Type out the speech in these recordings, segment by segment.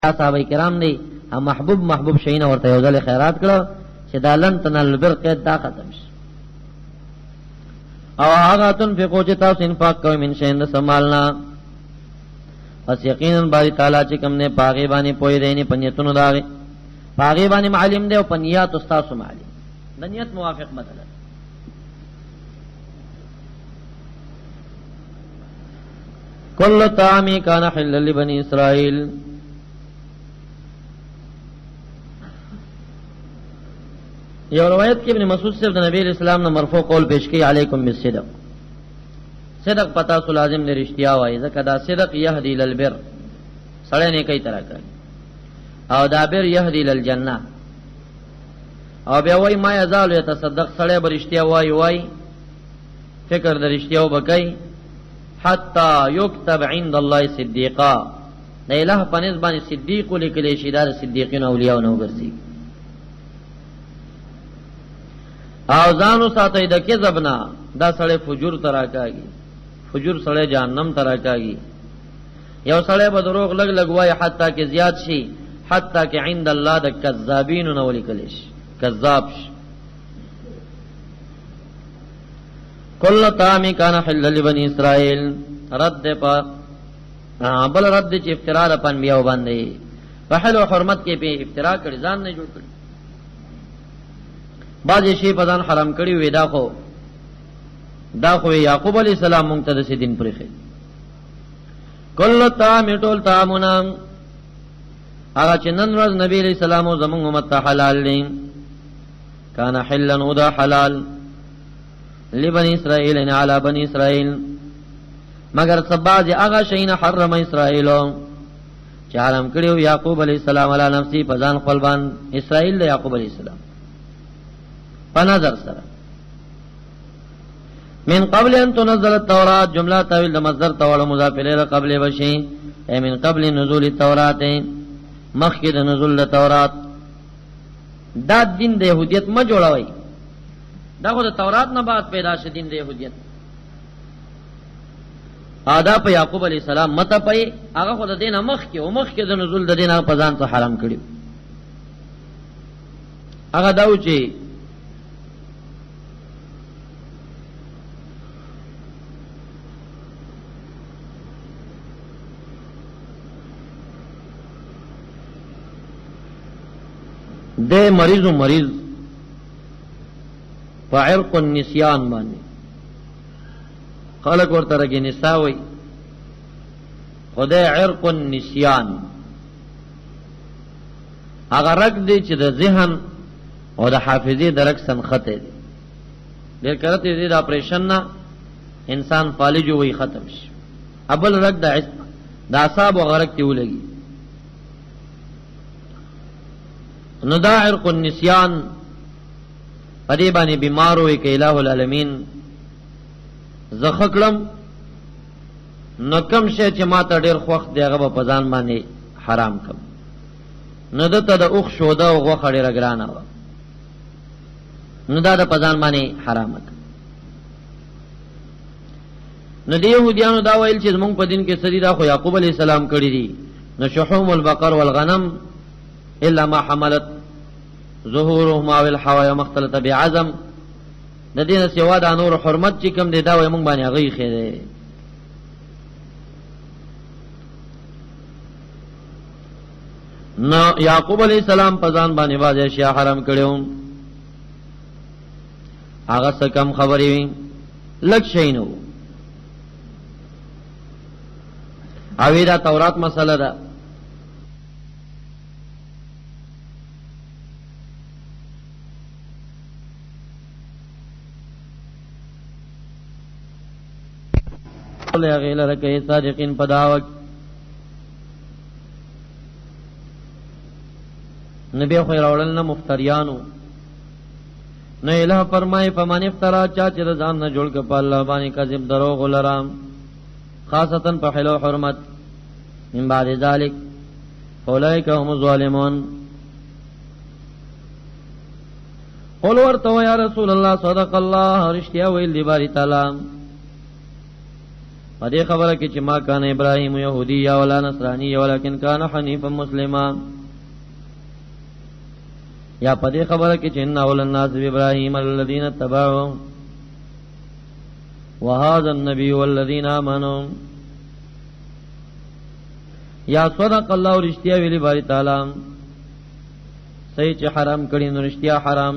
صحابه کرام دی محبوب شین ورته یو ځل خیرات کړو چې دا لن تنال بر قید دا ختم شي. او هغه تنفقو چې تاسو انفاق کوئ من شین د سمالنا، پس یقینا باری تعالی چې کوم نه پاغي باندې پوي دی نه پنیتونو داغه پاغي باندې معلم دی او پنیات استاد سو معلم د نیت موافق بدل. کل طعام کان حل لبنی اسرائیل، یو روایت کې ابن مسعود صاحب د نبی اسلام نے مرفوع قول پیش کی علیکم بالصدق، صدق پتا سو لازم نے رشتیا وای زکه دا صدق یهدی للبر سړی نه کوي طرح کوي او دا بر یهدی للجنه، او بیا وای ما یزال یتصدق سړی برشتیا وای فکر د رشتیاو بکای حتا یكتب عند الله صدیقا، د الہ پنځ باندې صدیق لیکل شي دا صدیقین اولیاء نو ګرځي. او ځانو ساتي د کذبنا دا سړی فجور تراکاږي، فجور سړی جهنم تراکاږي. یو سړی به دروغ لګ لګوي حتی کې زیات شي، حتی کې عند الله د کذابین نو لیکل شي کذاب شي. کل طعام کان حل لبنی اسرائیل، رد پا بل رد چې افترا د انبیاء باندې په حل او حرمت کې په افترا کړي ځان نه جوړ کړي. بعضی شی په ځان حرام کړي وې دا خو یعقوب علی السلام مونږ ته د دین پرې خې. کل طعام ټول طعامنا هغه چې نن ورځ نبی علیہ السلام او زمونږ امت ته حلال دي، کان حلا ودا حلال لبنی اسرائیل ان علی بنی اسرائیل، مگر سبا چې هغه شین حرم اسرائیل چې حرام کړیو یعقوب علیہ السلام علی نفسی په ځان خپل باندې، اسرائیل د یعقوب علیہ السلام په نظر سره. من قبل ان تنزل التوراۃ، جمله تعویل د مصدر تول مضاف الیه قبل بشی، ای من قبل نزول التوراۃ، مخکې د نزول التوراۃ. دا دین د يهودیت ما جوړوي، دا خو د تورات نه بعد پیدا شې دین د يهودیت. آداب یعقوب علیہ السلام مت پي هغه خو د دینه مخکې د نزول د دینه په ځان ته حرام کړی. هغه داو چې دے مریض فعرق النسیان باندې خلق ورته رګی نساوي، خدای عرق النسیان هغه رګ دی چې د ذهن او د حافظې درک سنخته دی. ډېر کرته دې د اپریشن نه انسان فالج وي ختم شي، ابل رګ د اعصاب او غرق تی ولګي. نو دا عرق النسیان پدې باندې بیمارو وي کې الہ العالمین زخکلم نو کم شي چې ما ته ډېر خوښ دی هغه په ځان باندې حرام کم. نو دته د اوخ شو دا او غوخه ډېر ګرانه و، نو دا د په ځان باندې حرام کم. نو دی يهوديانو دا ویل چې موږ په دین کې سړي دا خو یعقوب علی السلام کړی دي. نو شحوم البقر والغنم الا ما حملت ظهورهما والحوايا مختلطه بعظم، د دې سوا د نور حرمت چې کوم دی دا وای مونږ باندې هغه خېره. نو یعقوب علیہ السلام په ځان باندې واځي اشیاء حرام کړو، هغه څه کم خبرې وي لک شینو. او دا تورات مسله ده، له غیله رکه صادقین پداوک. نبی خو راولل نه مفتریانو، نو الہ فرمای فمن افترا چا چې ځان نه جوړ ک په الله باندې کذب دروغ ولرام، خاصتا په حلو حرمت. من بعد ذلك اولئک هم الظالمون. قل ورته یا رسول الله صدق الله، رشتیا ویل دی باری تعالی. پدې خبره کې چې ما کان ابراهیم يهودي یا ولا نصراني ولکن کان حنیفا مسلما، یا پدې خبره کې چې ان اول الناس ابراهیم الذين اتبعوا وهذا النبي والذين آمنوا، یا صدق الله رشتیا ویلی باری تعالی، صحیح چې حرام کړي نو رشتیا حرام،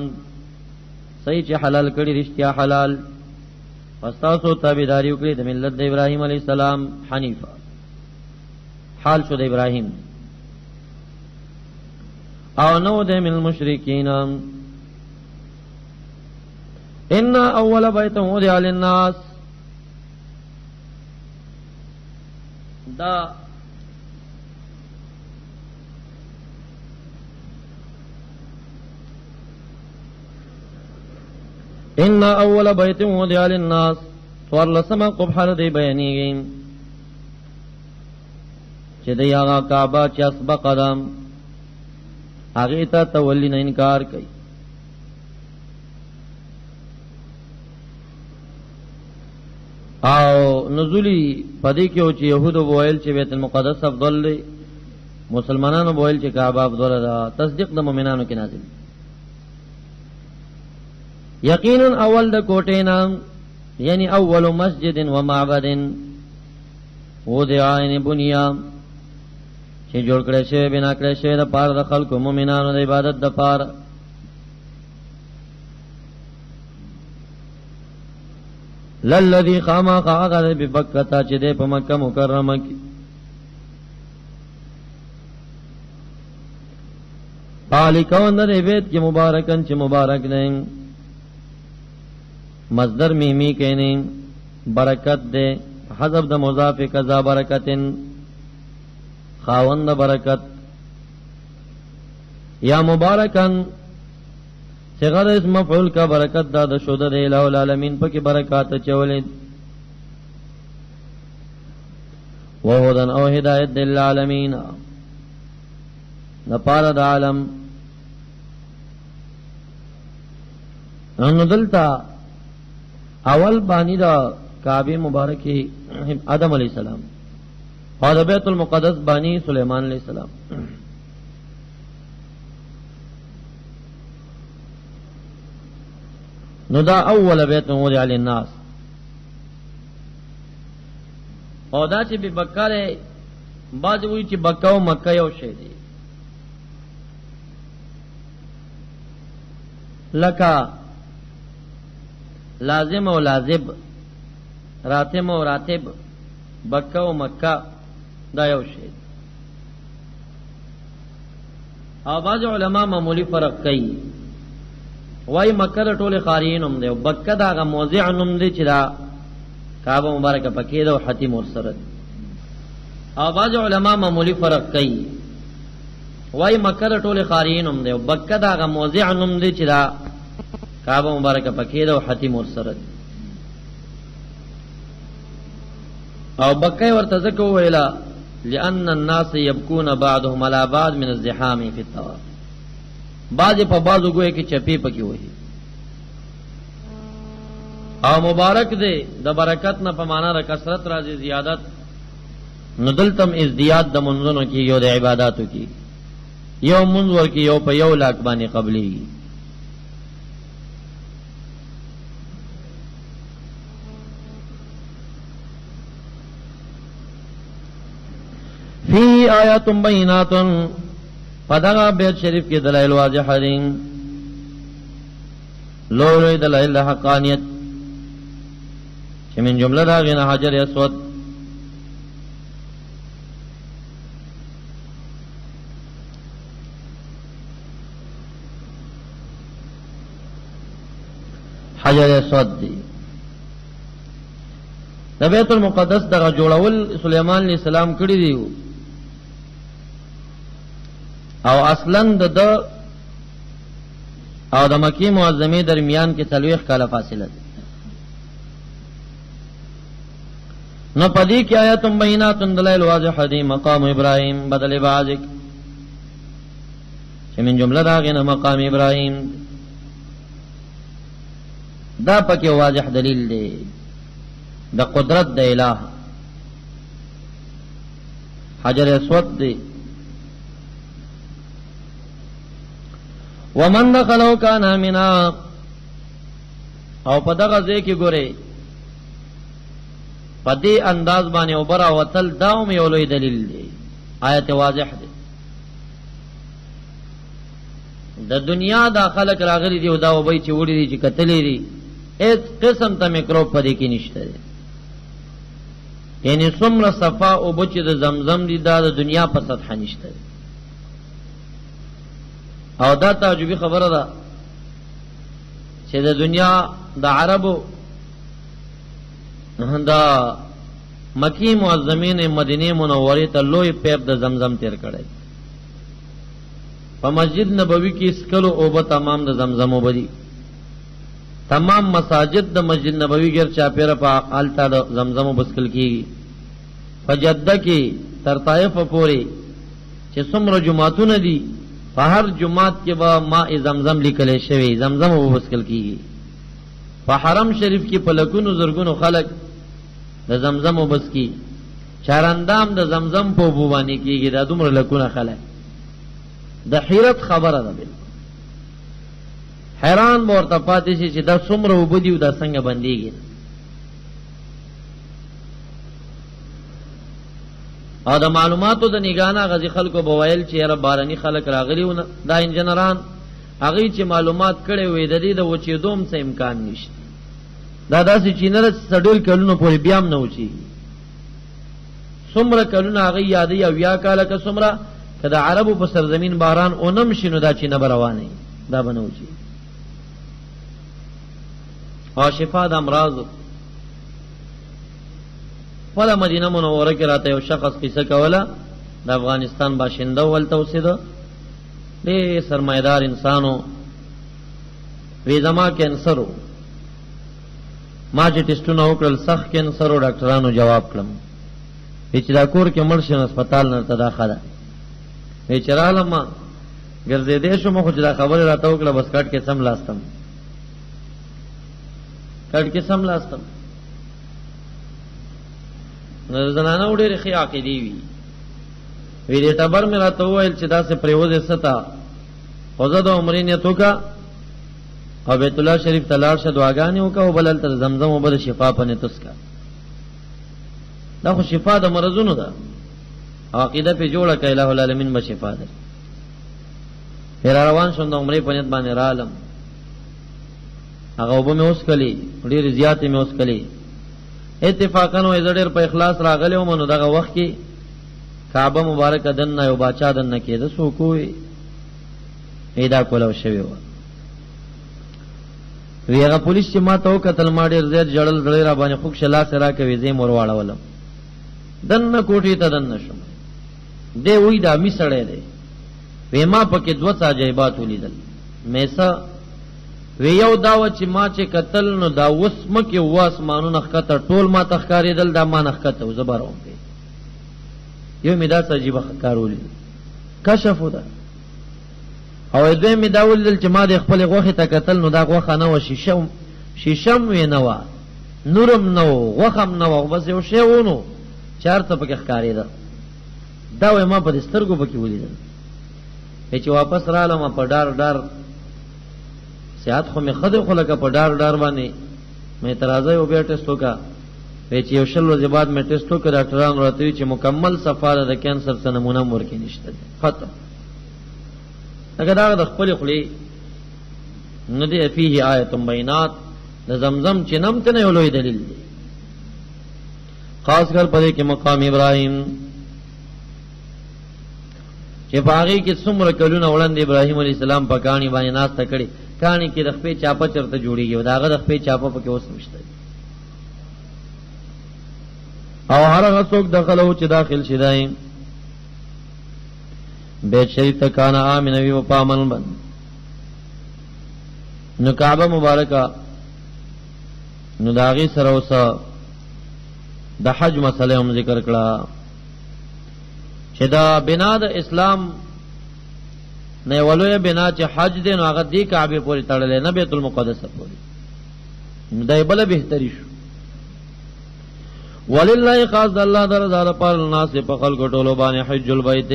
صحیح چې حلال کړي رشتیا حلال، فاستاسو تابعداري وکړي د ملت د ابراهیم علیه السلام حنیفا، حال شو د ابراهیم او نو د من المشرکین. ان اول بیت وضع للناس، دا ان اول بیت وضع للناس ورلسما قبحر دی بیانیگی چې دی آغا کعبہ چې اسبق قدم آغی تا تولی نه انکار کئی، او نزولی پدی کیو چې یهودو بویل چې بیت المقدس افضل دی، مسلمانانو بویل چې کعبہ افضل دا، تصدیق د مومنانو کې نازل. یقینا اول د کوټینا یعنی اول مسجد و معبد وضع بنیا چې جوړ کړی شوی بنا کړی شوی د پاره د خلکو مومنانو د عبادت د پاره. للذي خاما خاغه ببکتا چې د په مکه مکرمه کې پالیکون د بیت کې مبارکن چې مبارک نه، مصدر میمی کہنے برکت دے حذف د مضاف کذا برکتن خاوند برکت، یا مبارکن صغر اسم مفعول کا برکت دا د شود د الہ العالمین پکې برکات چولید، وهدن او ہدایت للعالمین نپار د عالم. انو دلتا اول بانی دا کعبه مبارکی آدم علیہ السلام اور دا بیت المقدس بانی سلیمان علیہ السلام. نو دا اول بیت وضع للناس، او دا چې بکا ده بعض وی چې بکا او مکه یو شی دی، لکا لازم او لازب، راتم او راتب، بکه او مکه دا یو شی. او بعض علماء معمولی فرق کوي، وای مکه د ټوله خارین هم دی او بکه دا غ موضع نوم دی چې دا کعبه مبارکه پکې ده او حتیم ورسره. او بعض علماء معمولی فرق کوي، وای مکه د ټوله خارین هم دی او بکه دا غ موضع نوم دی چې دا کعبه مبارکه پکې ده او حتیم ورسره. او بکه ورته ځکه ویلا لأن الناس يبكون بعضهم على بعض من الزحام في الطواف، بعض په بعضو ګوي کې چپی پکې وایي، او مبارک دی د برکت نه په معنا د کثرت راځي زیادت، نو دلتم ازدیاد د منځونو کې یو د عبادتو کې یو منځ ور کې یو په یو لاک باندې قبلي. فی آیات بینات، پدغه بیت شریف کې دلائل واضح دي، لوی دلائل حقانیت چې من جمله دا غنه حجر اسود، حجر اسود دی. د بیت المقدس دغه جوړول سليمان علیہ السلام کړی دی، او اصلا د او د مکی معظمه درمیان کې 40 کاله فاصله ده. نو پدې کې آیات بینات دلائل واضح دي، مقام ابراهیم بدل بازک چې من جمله دا غنه مقام ابراهیم دا پکې واضح دلیل دی د قدرت د الہ حجر اسود دی. ومن دخلو کان آمنا، او په دغه ځای کې ګوره په دې انداز باندې اوبرا وتل داوم یو لوی دلیل دی، آیت واضح دی. د دنیا دا خلق راغلي دی او دا وبای چې وړي دي چې کتلې دي، هیڅ قسم ته میکروب پدې کې نشته دی. یعنی څومره صفا او بچ د زمزم دی دا د دنیا په سطح نشته دی. او دا تعجبی خبره ده چې د دنیا د عربو دا مکی معظمین مدینه منوره ته لوی پیپ د زمزم تیر کړی. په مسجد نبوی کې اسکلو او به تمام د زمزم وبدي، تمام مساجد د مسجد نبوی غیر چاپیره په آلتا د زمزم وبسکل کیږي. په جده کې تر طائف پورې چې څومره جمعتون دي، په هر جمعات کې به ماء زمزم لیکل شوی، زمزم وبسکل کیږي. په حرم شریف کې په لکونو زرګونو خلک د زمزم وبس کی، چاراندام د زمزم په بو باندې کیږي. دا دومره لکونه خلک، د حیرت خبره ده. بالکل حیران به ورته پاتې شي چې دا څومره وبدي او دا څنګه بندېږي. او د معلوماتو د نگانه غزي خلکو بوایل چې یاره بارانی خلک راغلیونه دا انجنران هغه چې معلومات کړي وي د دې د وچېدوم څه امکان نشته. دا داسې چې نه سډل کلونو پورې بیا هم نه وچېږي. څومره کلونه هغه یادوي او یا کاله که څومره که د عربو په سرزمین باران اونم شي نو دا چې نه به روانوي، دا به نه وچېږي. او شفا د امراضو ولا مدینه منوره کې راته یو شخص قصه کوله، د افغانستان باشنده ولته اوسېده، ډېر سرمایدار انسانو. وی زما کینسر و، ما چې ټیسټونه وکړل سخت کینسر و، ډاکټرانو جواب کړم چې دا کور کې مړ شي نو هسپتال نه ته داخله ده. وی چې رالم ما ګرځېدی شوم، خو چې دا خبرې راته وکړه بس کټ کې سم لاستم، کټ کې سم لاستم. نو زنانه ډېرې ښې عقیدې وي. وی دې ټبر مې راته وویل چې داسې پرېوځې ستا خو زه د عمرې نیت وکړه او بیت الله شریف ته لاړ شه، دعاګانې وکړه او بل هلته د زمزم اوبه د شفا په نیت وڅښه. دا خو شفا د مرضونو ده، عقیده پې جوړه کړه الٰه العالمین به شفا ده. را روان شوم د عمرې په نیت باندې رالم، هغه اوبه مې وڅښلې، ډېرې زیاتې مې وڅښلې. اتفاقاً وایي زه ډېر په اخلاص راغلی وم. نو دغه وخت کې کعبه مبارکه دننه یو باچا دننه کېده، څوک ووی پیدا کولو شوې وه. وی هغه پولیس چې ما ته وکتل ما ډېر زیات ژړل، زړی را باندې خوږ شه، لاس یې راکوي، زه یې ور واړولم، دننه کوټې ته دننه شوم. دی وی دا می سړی دی. وی ما پکې دوه څه عجایبات ولیدل. میسه وی یو دا و چې ما چې کتل نو دا اوس مکې اوه اسمانونه ښکته ټول ما ته ښکارېدل، دا ما نه ښکته و، زه به روم پې. یو مې داسې عجیبه ښکار ولید، کشف و ده. او دوی مې دا ولیدل چې ما د خپلې غوښې ته کتل نو دا غوښه نه وه، شیشم وې نه وه، نورم نه و، غوښه هم نه وه، بس یو شی و نو چې هر څه پکې ښکارېده. دا وایي ما په دې سترګو پکې ولیدل. چې واپس رالم په ډار ډار صحت خو مې ښه دی، خو لکه په ډار ډار باندې مې اعتراضه یو بیا ټیسټ وکړه. چې یو 20 ورځې بعد مې ټیسټ وکړ، ډاکټران راته وایي چې مکمل صفا ده، د کینسر څه نمونه هم ورکې نشته دی، ختم. لکه دا د خپلې خولې نه دی. فیه آیت بینات، د زمزم چې نم ته نه یو لوی دلیل دی، خاص کر پدې کې مقام ابراهیم چې په هغې کې څومره کلونه وړاندې ابراهیم علیه السلام په کاڼي باندې ناسته کړې، کاڼي کې د خپې چاپه چرته جوړېږي، د هغه د خپې چاپه پکې اوس نشته. او هر هغه څوک دخلو چې داخل شي دی بیت شریف ته کان آمن وي و په امن بند. نو کعبه مبارکه نو د هغې سره اوس د حج مسله هم ذکر کړه چې دا بنا د اسلام نه ولوی بنا چې حج دی نو هغه دې کعبه پورې تړلې، نه بیت المقدس پورې. نو دا بل بهتري شو. ولله خاص د الله در زړه پر الناس په خلق ټولو باندې حج البیت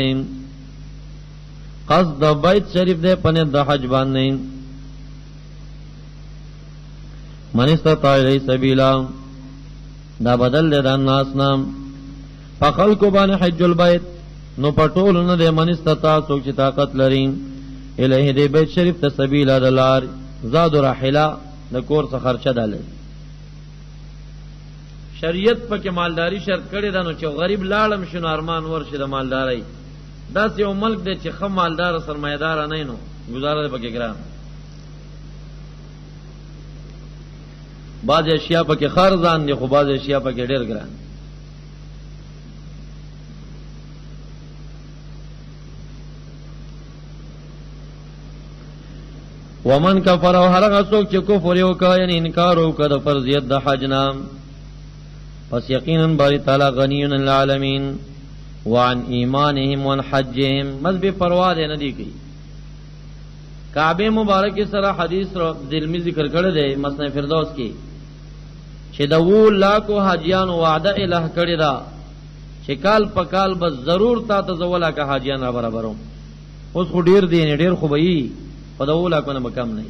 قصد د بیت شریف دې پنه د حج باندې من استطاع الی سبیلا دا بدل دې د الناس نام په خلق باندې حج البیت نو پټول نه دې من استطاع څوک چې طاقت لري الیه دې بیت شریف ته سبیلا دلار زاد راحلا د کور څخه خرچه داله شریعت پکې مالداری شرط کړی دا نو چې غریب لاړم شنو ارمان ورشه د مالداري دا یو ملک دی چې خم مالدار سرمایدار نه نو گزاره پکې ګران بعض اشیاء پکې خرزان دي خو بعض اشیاء پکې ډېر ګران ومن کفر او هرغه څوک چې کفر یو کوي یعنی انکار وکړ د فرضیت د حج نام پس یقینا باری تعالی غنی عن العالمین وعن ایمانهم وعن حجهم مذهب پروا دې نه دی کوي کعبه مبارک سره حدیث رو دلمی ذکر کړی دی مسند فردوس کې چې د و لاکو حاجیان وعده الہ کړی دا چې کال په کال بس ضرور تا ته زولا کا حاجیان را برابرو اوس خو ډیر دی نه ډیر خو به په د و لاکو نه کم نه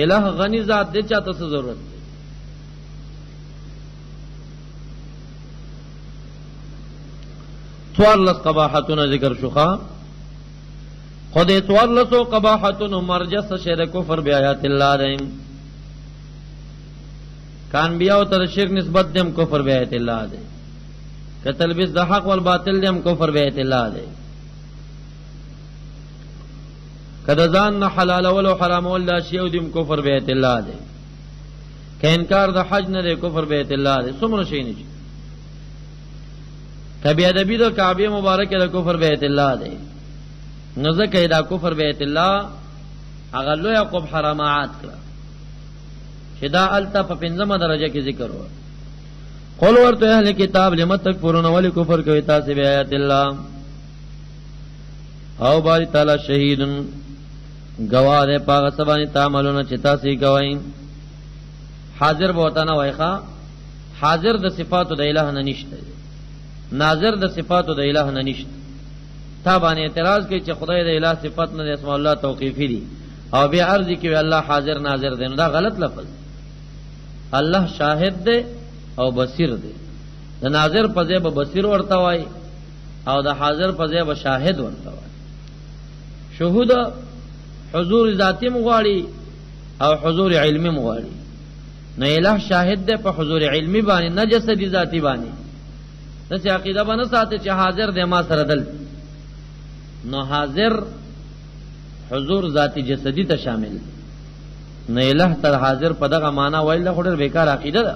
الہ غنی ذات دې چاته څه ضرورت سوارلس قباحتون ذکر شخا خود سوارلسو قباحتون مرجس شیر کفر بی آیات اللہ دیم کان بیاو تر شرک نسبت دیم کفر بی آیات اللہ دیم کتلبس دا حق والباطل دیم کفر بی آیات اللہ دیم کدزان نا حلال ولو حرام ولا شیو دیم کفر بی آیات اللہ دیم که انکار دا حج ندے کفر بی آیات اللہ دیم سمرو شئی نشی کبی ادبی دا کعبی مبارک دا کفر بیت اللہ دے نزکی دا کفر بیت اللہ اغلو یعقوب حرامات کرا شدا علتا پا پنزم درجہ کی ذکر ہوا قول ورطو اہل کتاب لمت تکفرون ولی کفر کوئی تاسی بی آیات اللہ او باری تعالی شہیدن گواہ دے پاغ سبانی تعملون چتا سی گوائن حاضر بوتانا ویخا حاضر دا صفاتو دا الہ ننشت دے ناظر د صفاتو د الہ نه نشته تا باندې اعتراض کوي چې خدای د الہ صفات نه اسم الله توقیفی دي او بیا عرض کوي الله حاضر ناظر دی نو دا غلط لفظ الله شاهد دی او بصیر دی د ناظر په ځای به بصیر ورته وای او د حاضر په ځای به شاهد ورته وای شهود حضور ذاتی مغواړي او حضور علمی مغواړي نه الہ شاهد دی په حضور علمی باندې نه جسدی ذاتی باندې دسې عقیده باندې ساته چې حاضر دی ما سره دل نو حاضر حضور ذاتی جسدی ته شامل نه الہ تر حاضر په دغه معنا ویل خو ډېر بیکار عقیده ده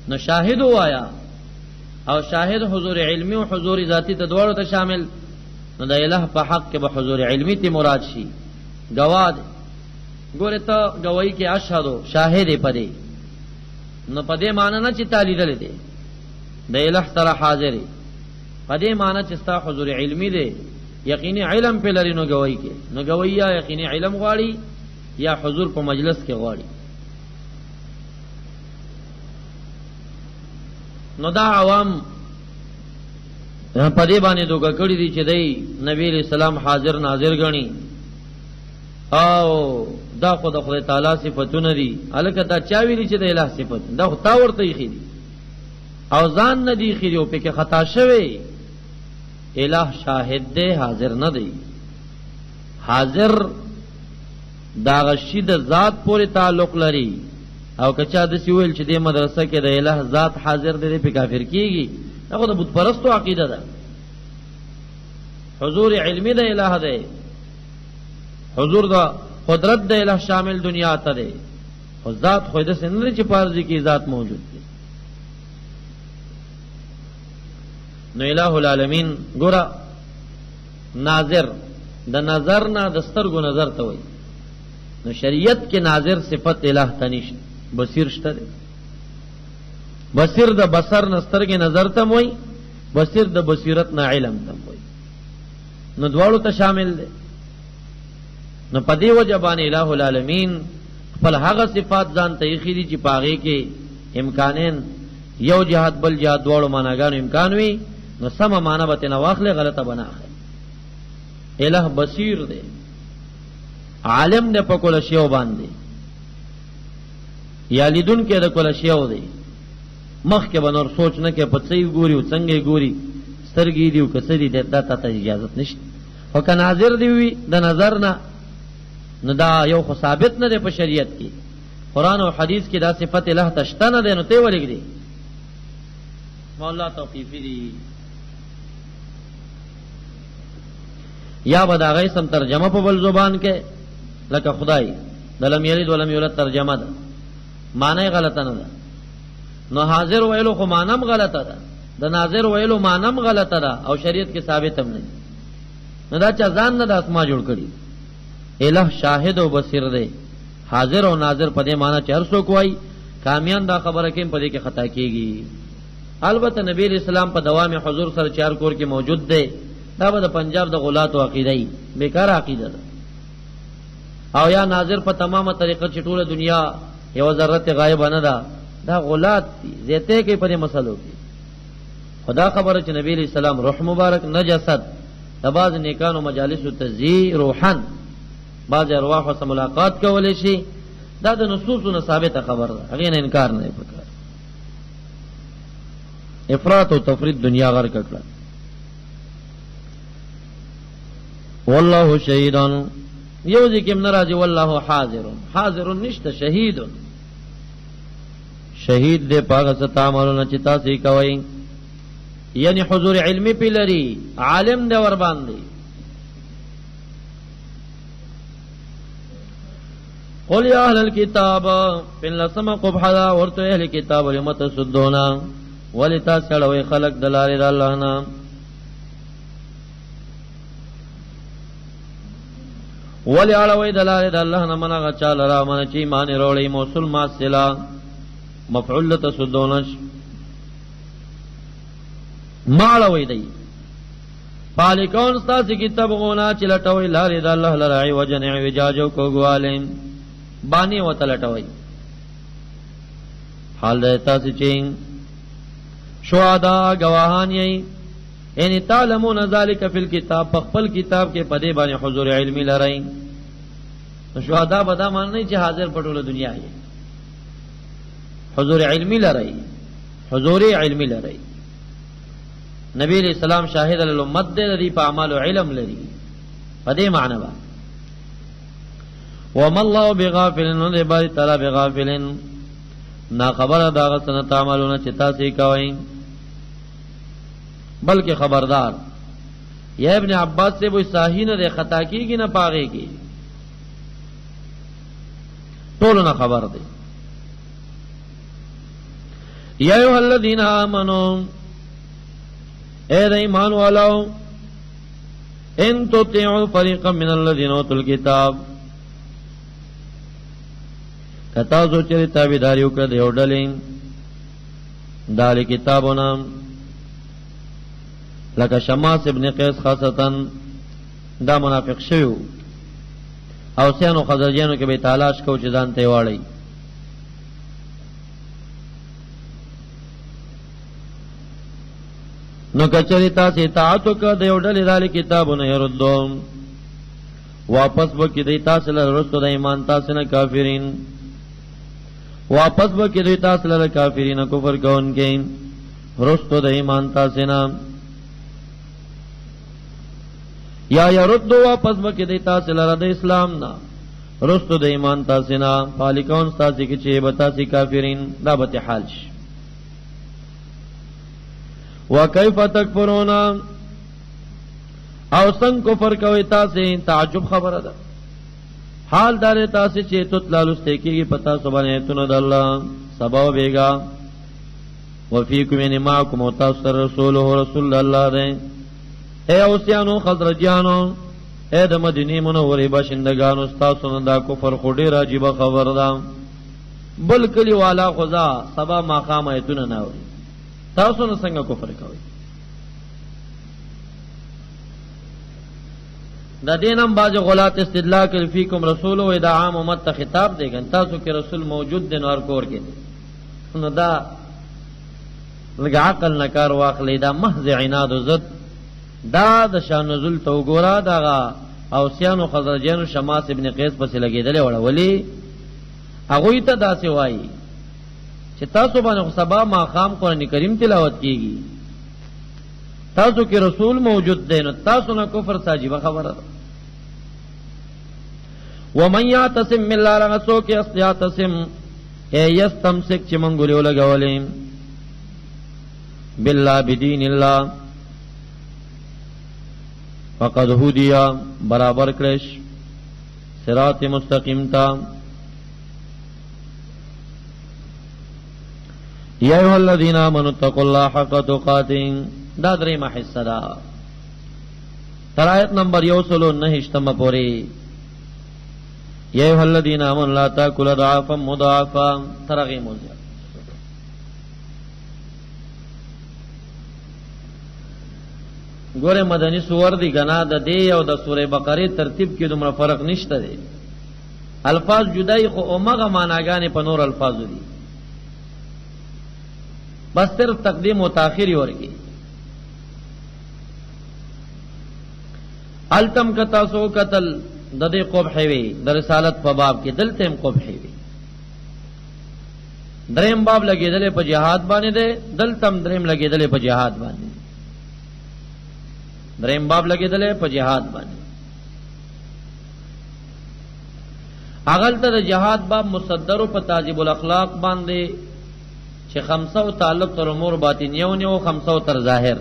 نو شاهد وایا او شاهد حضور علمی او حضور ذاتی ته دواړو ته شامل نو د الہ په حق کې به حضور علمی ته مراد شي گواه ګوره ته گواہی کې اشهدو شاهد پدې نو پدې معنا نه چې تعالی دل دي د الہ سره حاضر پدې معنی چې ستا حضور علمی دی یقیني علم په لري نو گواہی کې نو گواہی یا یقیني علم غواړي یا حضور په مجلس کې غواړي نو دا عوام پدې باندې دوکه کړی دي چې دی نبی علیہ السلام حاضر ناظر غني او دا خو د خدای تعالی صفاتونه دي الکه دا چا ویلي چې د الہ صفات دا خو تا ورته یې خېدي او ځان ندی خیریو پہ کہ خطا شوی الہ شاہد دے حاضر نہ دی حاضر داغشی د ذات پوری تعلق لري او کچا د سیویل چې د مدرسه کې د الہ ذات حاضر دی په کافر کیږي هغه د بت پرستو عقیده ده حضور علمی د الہ ده حضور د قدرت د الہ شامل دنیا ته ده او ذات خو د سنری چې پارځي کې ذات موجود دی نو الہ العالمین ګورا ناظر د نظر نه د سترګو نظر ته وای نو شریعت کې ناظر صفت الہ تنیش بصیر شته بصیر د بصر نستر کې نظر ته وای بصیر د بصیرت نه علم ته وای نو دواړو ته شامل دي نو پدې وجبان الہ العالمین خپل هغه صفات ځان ته یې خېدي چې پاغه کې امکانین یو جهاد بل جهاد دواړو معناګانو امکان وي نو سم معنا به نه واخلې غلطه بنا اخلي. الہ بصیر دی، عالم دی په کول شیو باندې، یا لیدون کې د کول شیو دی، مخ کې بنور سوچ نه کې پڅې ګوري او څنګه ګوري سترګې دی او کسری دی، دا ته اجازه نشته. او که ناظر دی وي د نظر نه نو دا یو خو ثابت نه دی په شریعت کې، قرآن او حدیث کې دا صفت الہ تشته نه دی، نو ته ولګ دی مولا توقیفی دی. یا بدا غیسم ترجمه په بل زبان کې لکه خدای د لم یلد ولم یولد ترجمه ده، معنی غلطه نه ده. نو حاضر ویلو خو مانم غلطه ده، د ناظر ویلو مانم غلطه ده، او شریعت کې ثابت هم نه دي. نو دا چا ځان نه د اسما جوړ کړي. الہ شاهد او بصیر دی، حاضر او ناظر په دې معنی چې هر څوک وایي کامیان دا خبره کې په دې کې خطا کیږي. البته نبی اسلام په دوام حضور سره چار کور کې موجود دی، دا به د پنجاب د غلاتو عقیده ای بیکار عقیده ده. او یا ناظر په تمامه طریقه چې ټوله دنیا یو ذره غایب نه ده، دا غلات دي، زیته کې په دې مسلو کې. خدا خبره چې نبی اسلام روح مبارک نه جسد، د باز نیکانو مجالس تزی روحن، باز ارواح سره ملاقات کولې شي، دا د نصوصونو ثابته خبر ده، هغه نه انکار نه وکړي. افراط او تفرید دنیا غرق کړه. والله شهید، یو ذکر ناراضی والله حاضر، حاضر نشته شهید، شهید دې پاغه ستامرونه چې تاسو کوي، یعنی حضور علمی پی لري، عالم دې ور باندې. قل یا اهل الكتاب ان لسم قبحا، ورته اهل کتاب لم تصدون، ولتا سړوي خلق دلاره د الله نه. ولی اړوي دلاره د الله نه منغه چاله را من چې ایمان وروړي، موصل ما سلا مفعول تصدونش ماړوي دی. پالکون ستاسو کتاب غونا چې لټوي لاره د الله لراي وجن وجاجو کوګوالم بانی وتلټوي. حال تاسو چې شهدا گواهان یې ان تعلمون ذلك فی الكتاب، خپل کتاب کې پدې باندې حضور علمی لرئ. شهدا بدا معنی چې حاضر پټوله دنیا یې، حضور علمی لرئ، حضور علمی لرئ. نبی علیہ السلام شاهد الامت دې لري په اعمال او علم لري، پدې معنی با وما الله بغافل، نو دې باری تعالی بغافل نا خبر دا غسن تعملون چې تاسو کوي، بلکہ خبردار. یا ابن عباس سے وہ صحیح نہ دے، خطا کیږي نه پاږيږي، ټول نه خبر دی. یا ایها الذین آمنوا، اے ایمان والو، ان تطیعوا فریقا من الذین اوتوا الکتاب، کتا زو چې تابعداریو کړه یو ډلې دال کتابونه، لکه شماس ابن قیس خاصتاً دا منافق شوی او سیانو خزرجانو کې به تلاش کو چې ځان ته واړی. نو کچری تاسو اطاعت وکړه د یو ډلې دال کتابونه يردوم، واپس وکړي د تاسو له رسو د ایمان تاسو نه کافرین، واپس وکړي د تاسو له کافرین کفر کوونکې رسو د ایمان تاسو نه، یا يردو واپس وکړي د تاسو له د اسلام نه رسو د ایمان تاسو نه، پالیکون تاسو کې چې بتاسي کافرین، دا به حال شي. وکيف تکفرون، او څنګه کفر کوي تاسو، تعجب خبره ده. حال دار تاسو چې تطلال استکیږي پتا سبحانه ایتونه د الله سبب بیگا، وفیکم ان معکم تاسو رسوله رسول الله ده. اے اوسیانو خضرجانو، اے د مدینه منورې باشندگانو، تاسو نه دا کفر خوري راجیبه خبر ده. بل کلی والا خدا سبا مقام ایتونه نه وي، تاسو نه څنګه کفر کوي. د دینم باز غلات استدلال کوي فیکم رسول و دا عام امت ته خطاب دی، ګن تاسو کې رسول موجود دی نور کور کې، نو دا لږ عقل نه کار واخلې، دا محض عناد و ضد. دا د شان نزول ته وګوره، دغه اوسیانو خزرجانو شماس ابن قیس پسې لګېدلې وړه. ولې هغوی ته داسې وایي چې تاسو باندې خو سبا ماښام قرآن کریم تلاوت کیږي، تاسو کې رسول موجود دی، نو تاسو نه کفر ساجیبه خبره ده. ومن یعتصم بالله لغه څوک یعتصم یستمسک چې منګولې ولګولې بالله بدین الله فقد هدیا برابر کړش صراط مستقیم تا. یا ایها الذین آمنوا اتقوا الله حق تقاته، دا درېمه حصہ ده تر آیت نمبر 109 پورې. یا ایها الذین آمنوا لا تاکلوا ضعافا مضاعفا ترغیب موضوع. ګوره مدنی سور دی گنا د دې او د سوره بقره ترتیب کې دومره فرق نشته دی، الفاظ جدای خو اومغه معناګانې په نور الفاظ دي، بس صرف تقدیم و تاخیر ورکی. التم کتا سو قتل د دې قبح وی د رسالت په باب کې دلته هم قبح وی. دریم باب لګیدل په جهاد باندې ده، دلته هم دریم لګیدل په جهاد باندې. دریم باب لګیدل په جهاد باندې. اغلته د جهاد باب مصدر په تعذیب الاخلاق باندې چې 500 تعلق تر امور باطنیو نه او 500 تر ظاهر.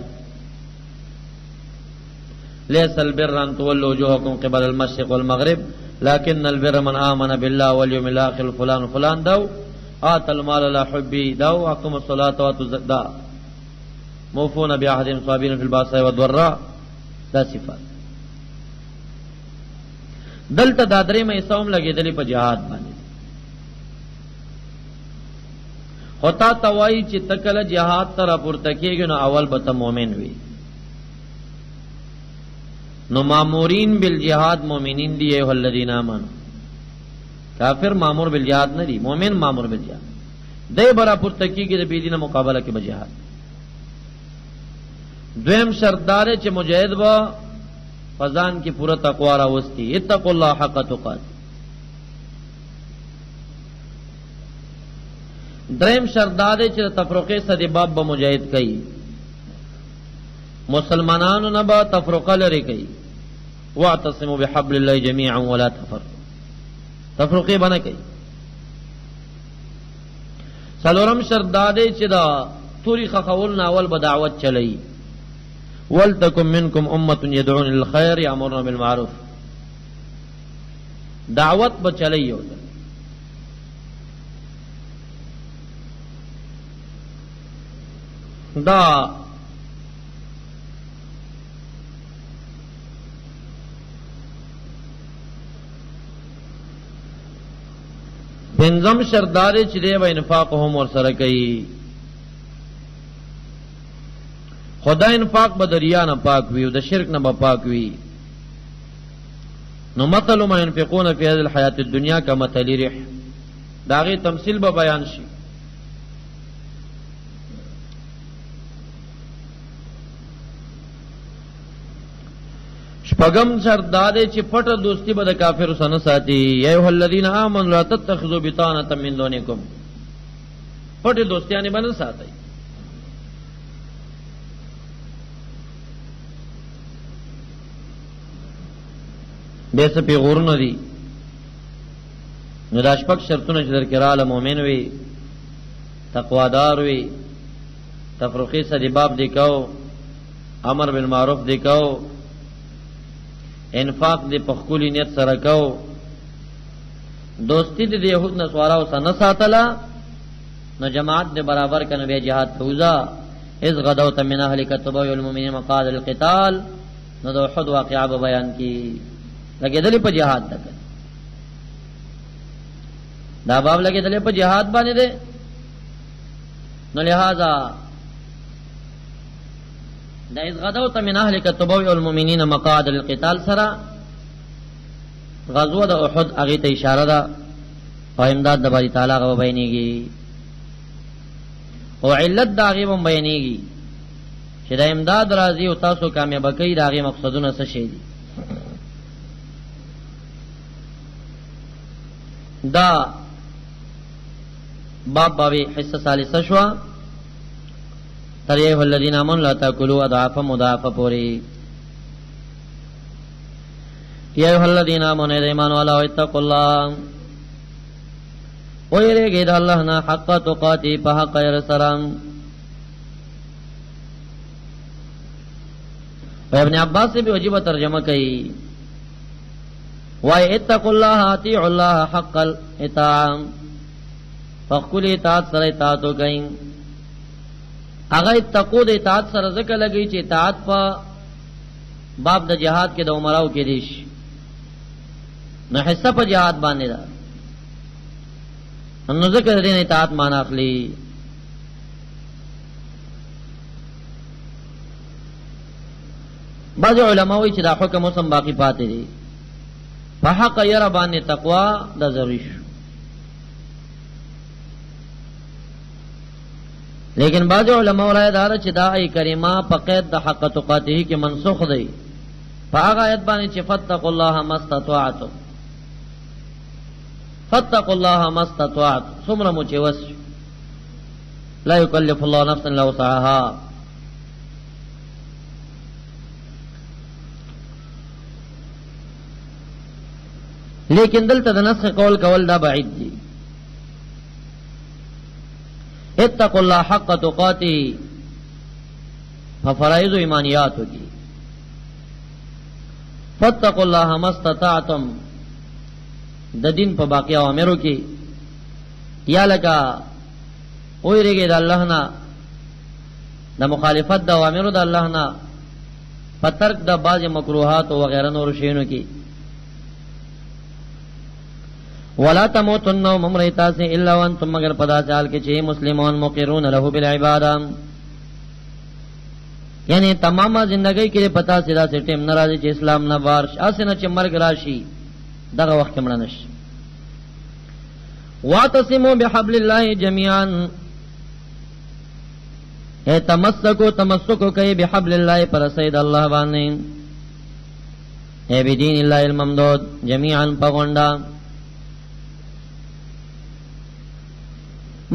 ليس البر ان تولوا وجوهكم قبل المشرق والمغرب لكن البر من آمن بالله واليوم الآخر فلان فلان دو آتى المال على حبه دو أقم الصلاة وآتوا الزكاة موفون بعهدهم صابرين في البأساء والضراء. دا صفات دلته دا درې مې سوم لګېدلې په جهاد باندې. ہوتا توای چې تکل جهاد تر پورته کېږي نو اول به ته مؤمن وي. نو مامورین بالجهاد مومنین دی ایها الذین آمنوا، کافر مامور بالجهاد نه دی، مومن مامور بالجهاد. دای برا پورته کېږي د بيدینه مقابله کې بجهاد. دویم شرط دار چې مجاهد با فزان کی پورا تقوا راوستي، اتقوا الله حق تقاته. دریم شرط دار چې تفرقه صد باب به مجاهد کوي، مسلمانانو نه با تفرقه لري کوي. واعتصموا بحبل الله جميعا ولا تفرقوا، تفرقه بنه کوي. څلورم شرط دار چې دا تاریخ خول ناول به دعوت چلای. ولتکم منکم امه يدعون الى الخير يامرون بالمعروف، دعوت به چلای. دا پنځم شردار چې دی به انفاق هم ور سره کوي. خدای انفاق به دریا نه پاک وي او د شرک نه به پاک وي. نو مثل ما ينفقون في هذه الحياة الدنيا كمثل ريح، داغه تمثيل به بیان شي. شپږم شرط دا دی چې پټه دوستی به د کافرو سره ساتي. یا ایها الذین آمنوا لا تتخذوا بطانة من دونکم، پټه دوستیانه باندې ساتي. بیس پی غورن دی. نو دا شپږ شرطونه چې درکراله مؤمن وي، تقوادار وي، تفرقی سدباب دیکاو، امر بالمعروف دیکاو، انفاق دی پخکولی نیت سره کو، دوستی دی یهود نسواراو سره نه ساتلا، نو جماعت دی برابر کنو بیا جهاد فوزا. اذ غدوت من اهلک تبوئ المؤمنین مقاعد القتال، نو د احد واقعا به بیان کی. لګېدلې په جهاد تک دا باب لګېدلې په جهاد باندې ده. نو لہذا دا اذ غدوت من اهلک تبوئ المؤمنین مقاعد القتال سره غزوه د احد هغه ته اشاره ده او امداد د باری تعالی غو بینيږي. او علت داغي هم بیانېږي چې د امداد راځي او تاسو کامیاب کوي داغي مقصدونه څه شي دي. دا بابي حصہ ثالثه شو تر ایه الذین آمنوا لا تاکلوا اضعافا مضاعفا پوری. یا ایه الذین آمنوا ایمان والا اتقوا الله ویریږي د الله نه حق تقاتی په حق سلام. ابن عباس سے بھی عجیب ترجمہ کئی وای اتقوا الله اطیعوا الله حق الاطاعه فقل اطاعت سره اطاعت وکئ. هغه اتقوا د اطاعت سره ذکر لګی چې اطاعت په باب د جهاد کې د عمراو کې دیش نه حصہ په جهاد باندې دا نو ذکر دین اطاعت معنا اخلي. بعض علماء وی چې دا حکم اوسم باقی پاتې دي په حق یره باندې تقوا د ضروري شو. لیکن بعض علماء رائے دار چې دا ای کریمه په قید د حق تقاته کې منسوخ دی په هغه آیت باندې چې فتقوا الله ما استطعتم. فتقوا الله ما استطعتم څومره مو چې وس لا یکلف الله نفسا الا وسعها. لیکن دلته د نسخ قول کول دا بعید دی. اتقوا الله حق تقاته ففرائض ایمانیات ہوگی. فاتقوا الله ما استطعتم د دین په باقی اوامرو کې یا لکه ویریږي د الله نه د مخالفت د اوامرو د الله نه په ترک د بعض مکروهات او وغیرہ نور شیونو کې. ولا تموتن ممریتا سے الا وانتم مگر پدا چال کے چھ مسلمان مقرون له بالعبادہ یعنی تمام زندگی کے پتا سدا سے ٹیم ناراضی چھ اسلام نہ بارش اسنه چھ مرګ راشي دغه وخت مړنش. واتصموا بحبل الله جميعا اے تمسکو تمسکو کئی بحبل الله پر سید اللہ باندې اے بدین الله الممدود جميعا پغوندا.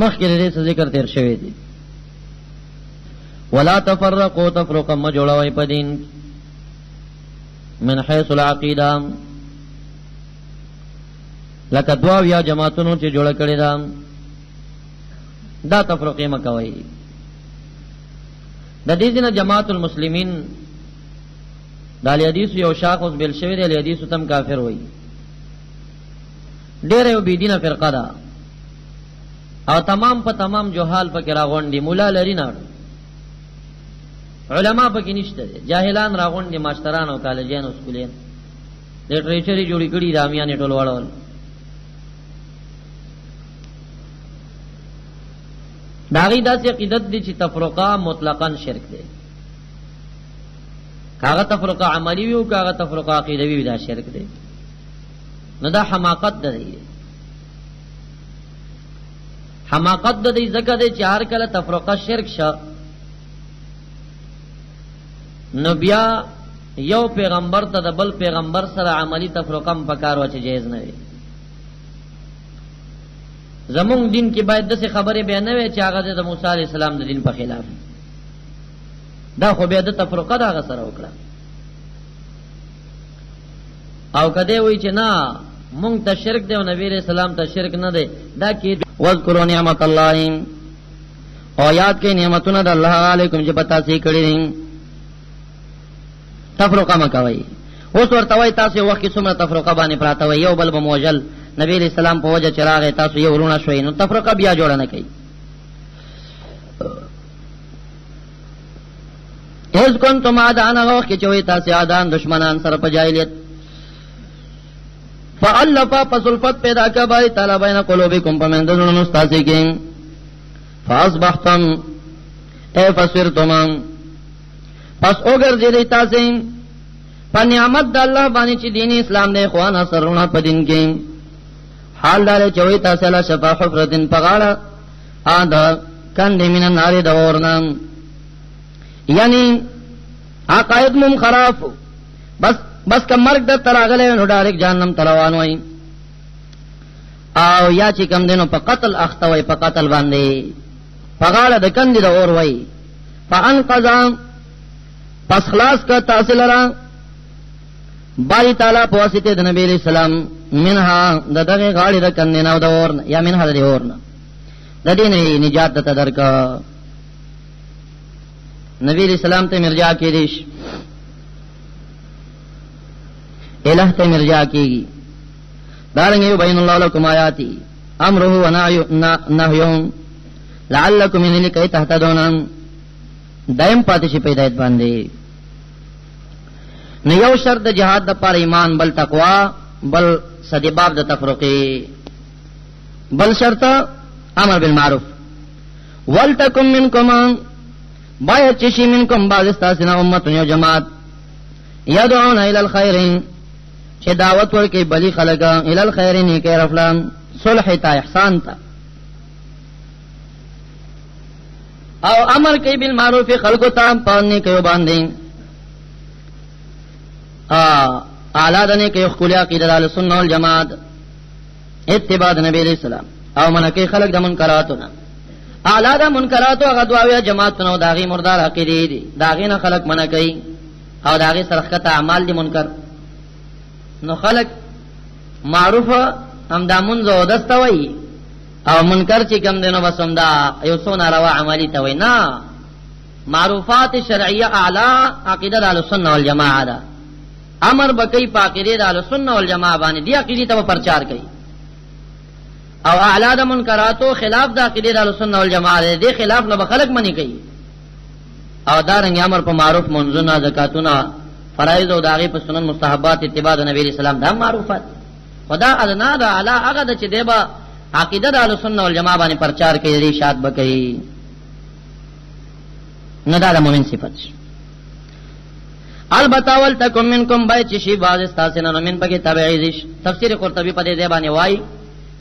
مخکې دې څه ذکر تیر شوی دی. ولا تفرقوا تفرقا مجوړوي په دین من حيث العقیده لکه دوا یا جماعتونو چې جوړ کړي دا تفرقه مکوي. د دې ځنه جماعت المسلمین د حدیث یو شاخ اوس بل شوی دی حدیث تم کافر وای ډېر یو بيدینه فرقه ده او تمام په تمام جوحال پکې راغونډي مولا لري نه علما پکې نشته جاهلان راغونډي ماشتران او کالجان او سکولین لټریچري جوړی کړي رامیان ټول وړول. داغي داسې عقیدت دي چې تفرقه مطلقاً شرک دی. کاغه تفرقه عملی وي او کاغه تفرقه عقیدوي وي دا شرک دی. نو دا حماقت دی. حماقت د دې زکه د چار کله تفرقه شرک شه نو بیا یو پیغمبر ته د بل پیغمبر سره عملی تفرقه هم پکار و چې جایز نه وي. زمونږ دین کې باید دغه خبره بیان نه وي چې هغه د موسی علی السلام د دین په خلاف دا خو بیا د تفرقه دا سره وکړه او کده وی چې نه مونږ ته شرک دی او نبی رسول الله ته شرک نه دی دا کې واذکروا نعمت الله او یاد کې نعمتونه د الله علیکم چې پتا سي کړی دي. تفرقه مکوي اوس ورته وای تاسو وخت کې څومره تفرقه باندې پراته وای یو بل بموجل نبی رسول الله په وجه چراغ تاسو یو ورونه شوي نو تفرقه بیا جوړ نه کوي. هیڅ کنتم عادان وخت کې چوي تاسو عادان دشمنان سره په جاهلیت فالفا فسلفت پیدا کا بای تعالی بین قلوبکم پمندن استاسی کې فاصبحتم اے فسرتم پس اوگر دې تاسو په نعمت د الله باندې چې دین اسلام نه خوانه سرونه په دین کې حال دار چوي تاسو له شفا حفرتن پغاړه دا کندې من النار دورنا یعنی عقاید مم خراف بس که مرگ در تراغلے نو ډایرک جهنم تروان وای او یا چې کم دینو په قتل اختوي په قتل باندې پغاله د کندې د اور وای فانقذ پس خلاص کا تحصیل را باری تعالی په واسطه د نبی علیہ السلام منها دغه غاړي د کندې نو د اور یا منها د اور نه د دې نه نجات ته درکا نبی علیہ السلام ته مرجع کېدیش الہ ته مرجع کېږي دارنګ یبین الله لكم آیاتی امره و نهیهم لعلکم لکای تهتدون دائم پاتې شي په ہدایت باندې نو یو شرط د جهاد د پر ایمان بل تقوا بل صدباب د تفرقه بل شرط امر بالمعروف ولتکم منکم باید چشی منکم بعض استاسنا امت یو جماعت یدعون الى الخير چې دعوت ورکي بلی خلقا الى الخير نیکی رفلان صلح تا احسان تا او امر کوي بالمعروف خلقو ته پانے کوي باندې اعلی دنه کوي خپل عقیده د سنت والجماعت اتباع نبی علیہ السلام او منکه خلق د منکراتونه اعلی د منکرات او غدواوی جماعتونو داغي مردار عقیده دي داغي نه خلق منکه او داغي سرخته اعمال دي منکر نو خلق معروف هم دا منځو دستوي او منکر چې کم دینو بسم دا یو څو ناروا عملی ته وینا معروفات شرعیه اعلی عقیده د سنت والجماعت ده امر بکئی پاکیده د سنت والجماعت باندې دی عقیده ته پرچار کوي او اعلی د منکراتو خلاف د عقیده د سنت والجماعت دی خلاف نه خلق منی کوي او دارنګ امر په معروف منځونه زکاتونه فرایض او داغي په سنن مستحبات اتباع د نبی رسول الله دا معروفات خدا ادنا د اعلی هغه د چې دیبا عقیده د سنت والجماعت باندې پرچار کوي ارشاد بکئی نه دا د مؤمن صفات البته ولتکم منکم بای شی باز استاسنا من پکې تبعیذ تفسیر قرطبی په دې باندې وای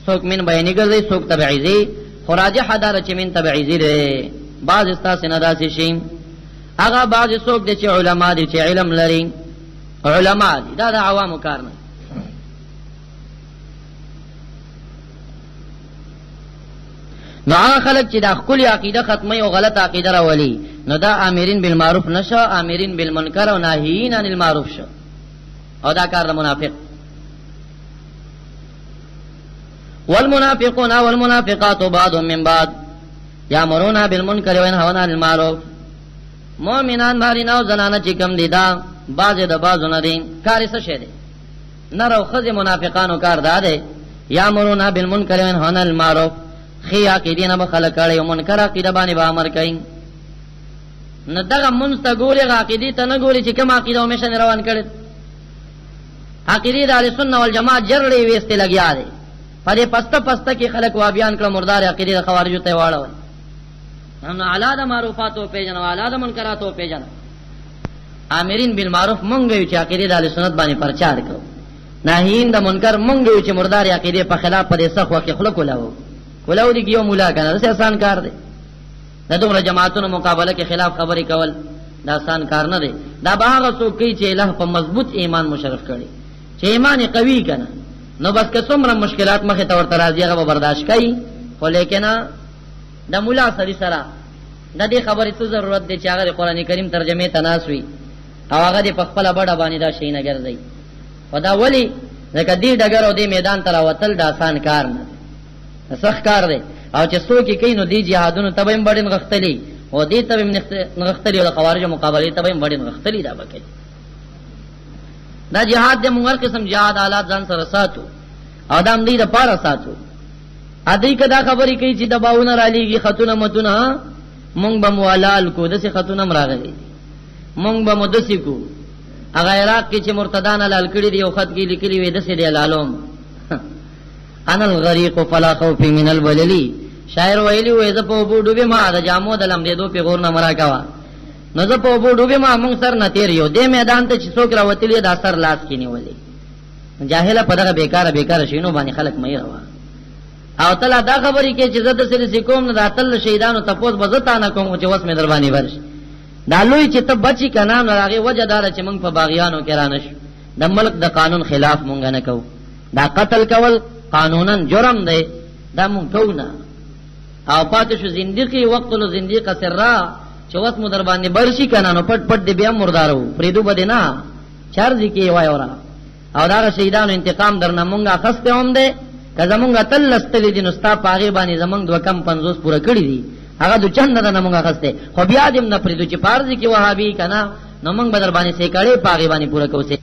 څوک من بیان ګرځي څوک تبعیذ خراج حدار چې من تبعیذ لري باز استاسنا داسې شي هغه باز څوک د چې علما دي چې علم لري علما دي دا د عوامو کار نه نو هغه خلک چې د خپل عقیده ختمه او غلط عقیده راولي نو دا امرین بالمعروف نشو امرین بالمنکر او ناهین عن المعروف شو او دا کار د منافق والمنافقون والمنافقات بعضهم من بعض یامرون بالمنکر وینهون عن المعروف مؤمنان باندې نو زنانه چې کم دي دا بعض د بعضو نه دي کار څه شه دي نرو خزي منافقانو کار داده یامرون بالمنکر وینهون عن المعروف خی عقیده نه بخلق کړي او منکر عقیده باندې به امر کوي نه دغه منستګوري عقیده ته نه ګوري چې کوم عقیده او مشن روان کړي عقیده د اهل سنت والجماعت جرړې وېسته لګیا دي په دې پسته کې خلق وا بیان کړه مردار عقیده د خوارجو ته واړو نو اعلی د معروفات او پیژنو اعلی د منکرات او پیژنو امرین بالمعروف مونږ یو چې عقیده د اهل سنت باندې پرچار کړو ناهین د منکر مونږ یو چې مردار عقیده په خلاف په دې سخوا کې خلق ولاو دي کیو مولا کنه دا آسان کار دی دا دومره جماعتونو مقابله کې خلاف خبرې کول دا آسان کار نه دی دا باغه څوک چې الہ په مضبوط ایمان مشرف کړي چې ایمان قوي کنه نو بس که څومره مشکلات مخه تور ترازی هغه برداشت کوي خو لیکن د مولا سره د دې خبرې ته ضرورت دی چې هغه قرآن کریم ترجمه تناسوي او هغه د خپل بڑا باندې دا شي نه ګرځي خدا ولی ځکه دې دګر او دې میدان ته راوتل دا آسان کار نه سخت کار دی او چې څوک یې کینو دی جهادونو تبهم بډین غختلی او دې تبهم غختلی او خوارج مقابله تبهم بډین غختلی دا بکې دا جهاد د موږ قسم جهاد آلات ځان سره ساتو ادم دې د پاره ساتو ا دې کدا خبرې کوي چې د باونه را لېږي خاتون متونه مونږ به موالال کو دسه خاتون راغلي مونږ به مدسی کو هغه عراق کې چې مرتدان لال کړي دی او خط کې لیکلي وي دسه دی لالوم انا الغريق فلا خوف من البلل شاعر ویلی وې ز په بو ډوبه ما د جامو دلم دې دو په غور نه مرا کوا نو ز په بو ډوبه ما مونږ سر نه تیر یو دې میدان ته چې څوک راوتلی دا سر لاس کې نیولې جاهله په دغه بیکاره شینو باندې خلک مې روا او تلا دا خبرې کې چې زده سره کوم نه دا تل شهیدانو تپوس بزتا نه کوم چې وس مې دربانی ورش دا لوی چې ته بچی کنه نو هغه وجه دار چې موږ په باغیانو کې رانش د ملک د قانون خلاف مونږ نه کوو دا قتل کول قانونا جرم دی دا مونږ کوو نه او پاتې شو زندګي وقت له زندګي سرا چې وس مو دربانی برشي کنه نو پټ پټ دی بیا مردارو پریدو بده نه چارځ کې وای اورا او دا شهیدانو انتقام درنه مونږه خسته هم دی که زمونږه تل لستلې دي نو ستا پاغي باندې زمونږ د کم 50 پوره کړی دي هغه د چند نه مونږه خسته خو بیا دې نه پریدو چې پارځ کې وهابي کنه نو مونږ بدر باندې سې کړي پاغي باندې پوره کوسه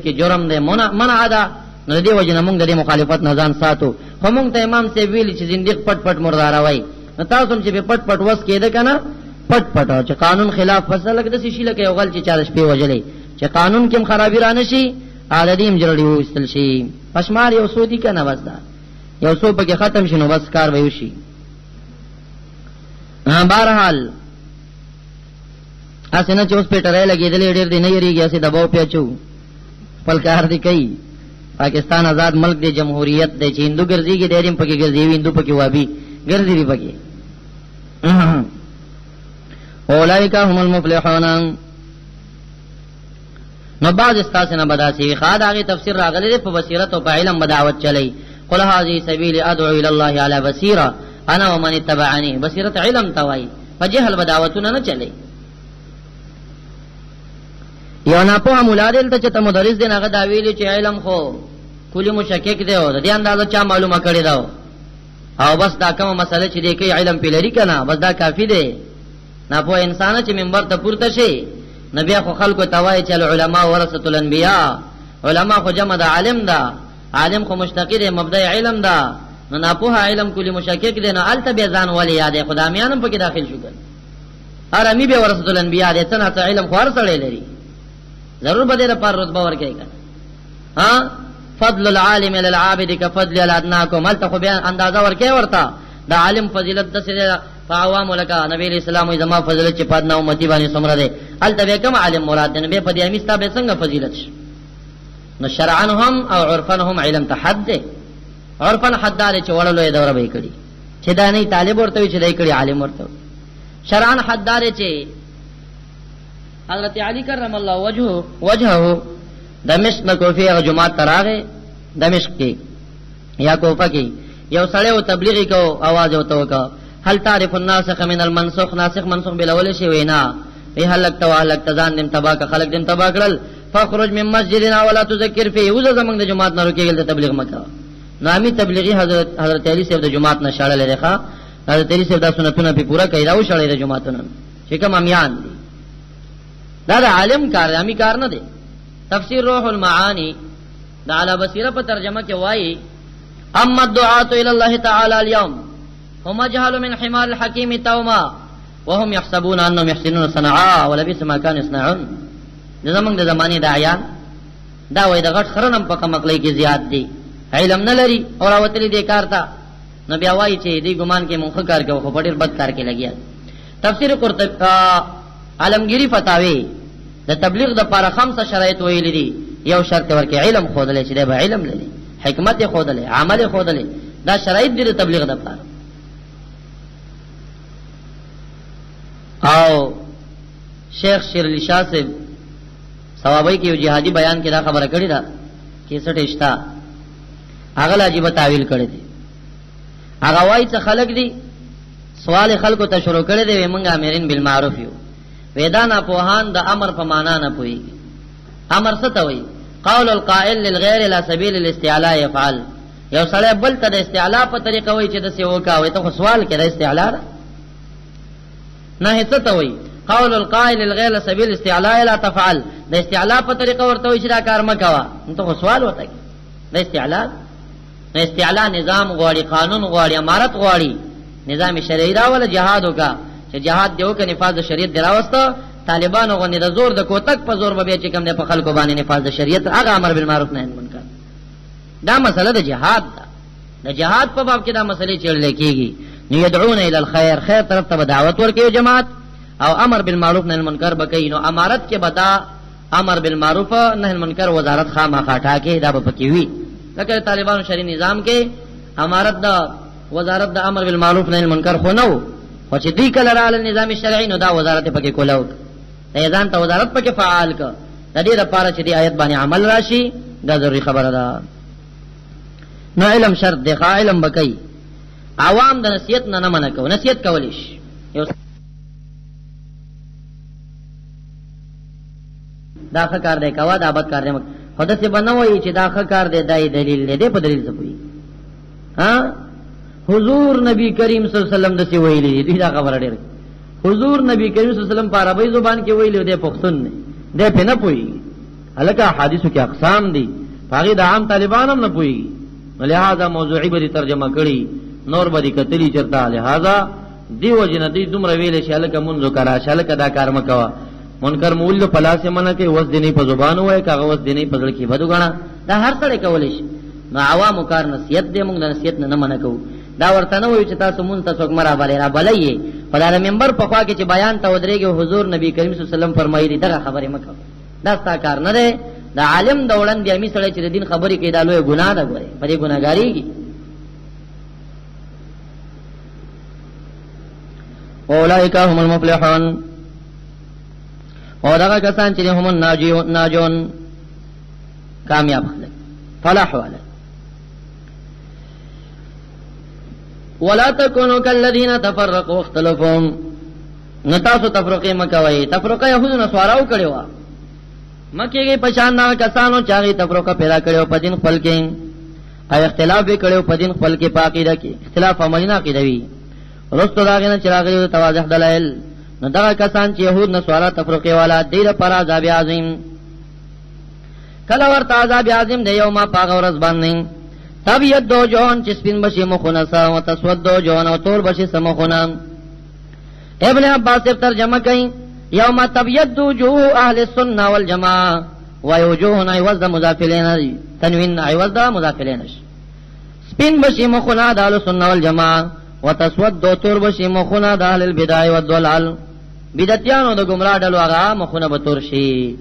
کې جرم دی منع ادا نو دې وجه مونږ د مخالفت نه ځان ساتو خو مونږ ته امام سی ویل چې زندګ پټ پټ مردار وای نو تاسو چې پټ پټ وس کېده کنه پټ پټ چې قانون خلاف فیصله لګد شي لکه یو غل چې 4 شپې وجلې چې قانون کې خرابې را نشي عادتیم جوړي وستل شي پشمار یو سودی کنه وسدا یو سو پکې ختم شنو بس کار ویو شي بهرحال اسنه چې اوس پټره لګېدلې ډېر دی نه یریږي اسې دباو پیچو خپل کار دی کوي پاکستان آزاد ملک دی جمهوریت دی چې هندو ګرځيږي ډېریم پکې ګرځي هندو پکې وابي ګرځي دی پکې اولئک هم المفلحون نو بعض استاسنه بداسي خاد هغه تفسیر راغلی په بصیرت او په علم بدعوت چلی قل هذه سبيل ادعو الى الله على بصيره انا ومن اتبعني بصیرت علم توای فجهل بدعوتونه نه چلی یو نه په مولادل ته چې مدرس دی هغه دا ویلی چې علم خو کلی مشکک دی او د دې اندازه چا معلومه کړی دا او بس دا کوم مسله چې دی کې علم پیلری کنه بس دا کافی دی نه په انسان چې منبر ته پورته شي نبی خو خلکو توای چې علماء ورثه الانبیاء علماء خو جمع د عالم دا عالم خو مشتقی دی مبدأ علم دا نو نه په علم کلی مشکک دی نه الته به ځان ولې یاد خدای میانم پکې داخل شو ګل ارمی به ورثه الانبیاء دې څنګه علم خو ورسره لري ضرور به دې پر رتبه ورکړي ها فضل العالم للعابد كفضل الادناكم هل تخو بیا اندازه ورکړي ورته دا عالم فضیلت د سره فعوام لك نبی اسلام ای زما فضیلت چې پادنا امتی باندې سمره ده هل ته کوم عالم مراد نه به په دې امستا به څنګه فضیلت نو شرعنهم او عرفنهم علم تحد عرفن حدار چې وړلو دوره به کړي چې دا نه طالب ورته چې دای کړي عالم ورته شرعن حدار چې حضرت علی کرم الله وجهه دمشق نو کوفی جمعات تراغه دمشق کې یا کوفه کې یو سړی او تبلیغ کو आवाज وته وکا هل تعرف الناسخ من المنسوخ ناسخ منسوخ بلول شي وینا به هلک تو هلک تزان دم تبا کا خلق دم تبا کړل فخرج من مسجدنا ولا تذكر فيه وذ زمنګ د جمعات نه روکیږي د تبلیغ مکه نامي تبلیغي حضرت علی صاحب د جمعات نه شاړل لري حضرت علی صاحب د سنتونه په پورا کړي راو شاړل د جمعاتونه چې کوم امیان دي دا د عالم کار امي کار نه دی تفسیر روح المعانی دا علی بصیره په ترجمه کې وایي اما الدعاة الى الله تعالى اليوم هم جهلوا من حمار الحكيم توما وهم يحسبون انهم يحسنون صنعا ولبئس ما كانوا يصنعون زمنګ د زمانه داعیان دا وای د غټ خرنم په کمقلې کې زیات دي علم نه لري او راوتلی دي کارتا نبی وای چې دې ګمان کې مونږ کار کوو خو په ډېر بد کار کې لګیا تفسیر قرطبی عالمگیری فتاوی د تبلیغ د لپاره 5 شرایط ویل دي یو شرط ورکه علم خودلې چې به علم لري حکمت خودلې عمل خودلې دا شرایط دي د تبلیغ د لپاره او شیخ شیر علی شاه صاحب ثوابای کې جهادي بیان کې دا خبره کړې ده کې سټېشتا هغه عجیب تعویل کړی دی هغه وایي چې خلق دي سوال خلکو ته شروع کړی دی موږ امرین بالمعروف یو ویدانا پوهان د امر په معنا نه پوي امر څه ته وایي قول القائل للغير الى سبيل الاستعلاء يفعل یو سړی بل ته د استعلاء په طریقه وایي چې د څه وکاوي ته سوال کړي استعلاء نه څه ته وایي قول القائل للغير سبيل الاستعلاء لا تفعل د استعلاء په طریقه ورته وایي چې دا کار مکوا ته سوال وته د استعلاء نظام غواړي قانون غواړي امارت غواړي نظام شرعي راول جهاد وکا چې جهاد دیو کې نفاذ شریعت دراوسته طالبانو غو نه د زور د کوتک په زور به چې کوم د په خلکو باندې نفاذ شریعت هغه امر بالمعروف نهي منکر دا مسله د جهاد ده د جهاد په باب کې دا مسلې چړل کېږي نو يدعون الى الخير خیر طرف ته دعوت ورکوي جماعت او امر بالمعروف نهي منکر بکې نو امارت کې بتا امر بالمعروف نهي منکر وزارت خامخا ټاکي دا به پکې وي لکه طالبانو شری نظام کې امارت د وزارت د امر بالمعروف نهی المنکر خو نو خو چې دوی کله رااله نظام شرعي نو دا وزارت پکې کولاو ته ځان ته وزارت پکې فعال ک د دې لپاره چې دې آیت باندې عمل راشي دا ضروري خبره ده. نو علم شرط دی، علم بکای عوام د نصیحت نه منع کو، نصیحت کولیش یو دا ښه کار دی کوا دا بد کار دی خدای څه بنوي چې دا ښه کار دی دای دلیل دی په دلیل څه پوي. ها حضور نبی کریم صلی الله علیه وسلم د څه ویلي دی دا خبره ډېر حضور نبی کریم صلی الله علیه وسلم په عربی زبان کې ویلي دی پښتون نه دی په نه پوي الکه حدیثو کې اقسام دي هغه د عام طالبانو نه پوي لہذا موضوعي به ترجمه کړي نور به کتلی چرته لہذا دیو جن دی دومره ویلې شاله ک منځو کرا شاله کدا کار مکوا منکر مول پلاسه منه کې وس دیني په زبان وای کاغه وس دیني په ځل کې بدو غنا دا هر څړې کولې شي نو عوامو کار نصیحت دې موږ د نصیحت نه منه کو دا ورته نه وای چې تاسو مونږ تاسو مرا باندې را بلایي خدای منبر په خوا کې چې بیان ته ودرېږي حضور نبی کریم صلی الله علیه وسلم فرمایلی دا خبره مکو دا ستا کار نه ده دا عالم دولن دی امی سره چې د دین خبرې کې دا لوی ګناه ده ګوره پرې ګناګاریږي. اولئک هم المفلحون او دا کسان چې هم ناجون کامیاب خلک فلاح والا. ولا تكونوا كالذين تفرقوا واختلفوا نتاسو تفرقه مکوي تفرقه يهود نصاراو کړي مکه کې پشان دا کسانو چاغي تفرقه پیدا کړو په دین خپل کې اي اختلاف به کړو په دین خپل کې پاکیده کې اختلاف عملینا کې دی رستو داغه چراغي تواضح دلایل نو دا کسان چې يهود نصارا تفرقه والا دیر پر عذاب عظیم کله ورته عذاب عظیم دی یوما پاغ ورځ باندې تب ید دو جون چې سپین بشي مخونه سا او تسود دو جون او تور بشي سمخونه. ابن عباس ترجمه کوي یوم تبید وجوه اهل السنه والجماعه ووجوه عوض مضافلین تنوین عوض مضافلین سپین بشي مخونه د اهل السنه والجماعه وتسود دو تور بشي مخونه د اهل البدع والضلال بدعتيانو د گمراه ډلو هغه مخونه به تور شي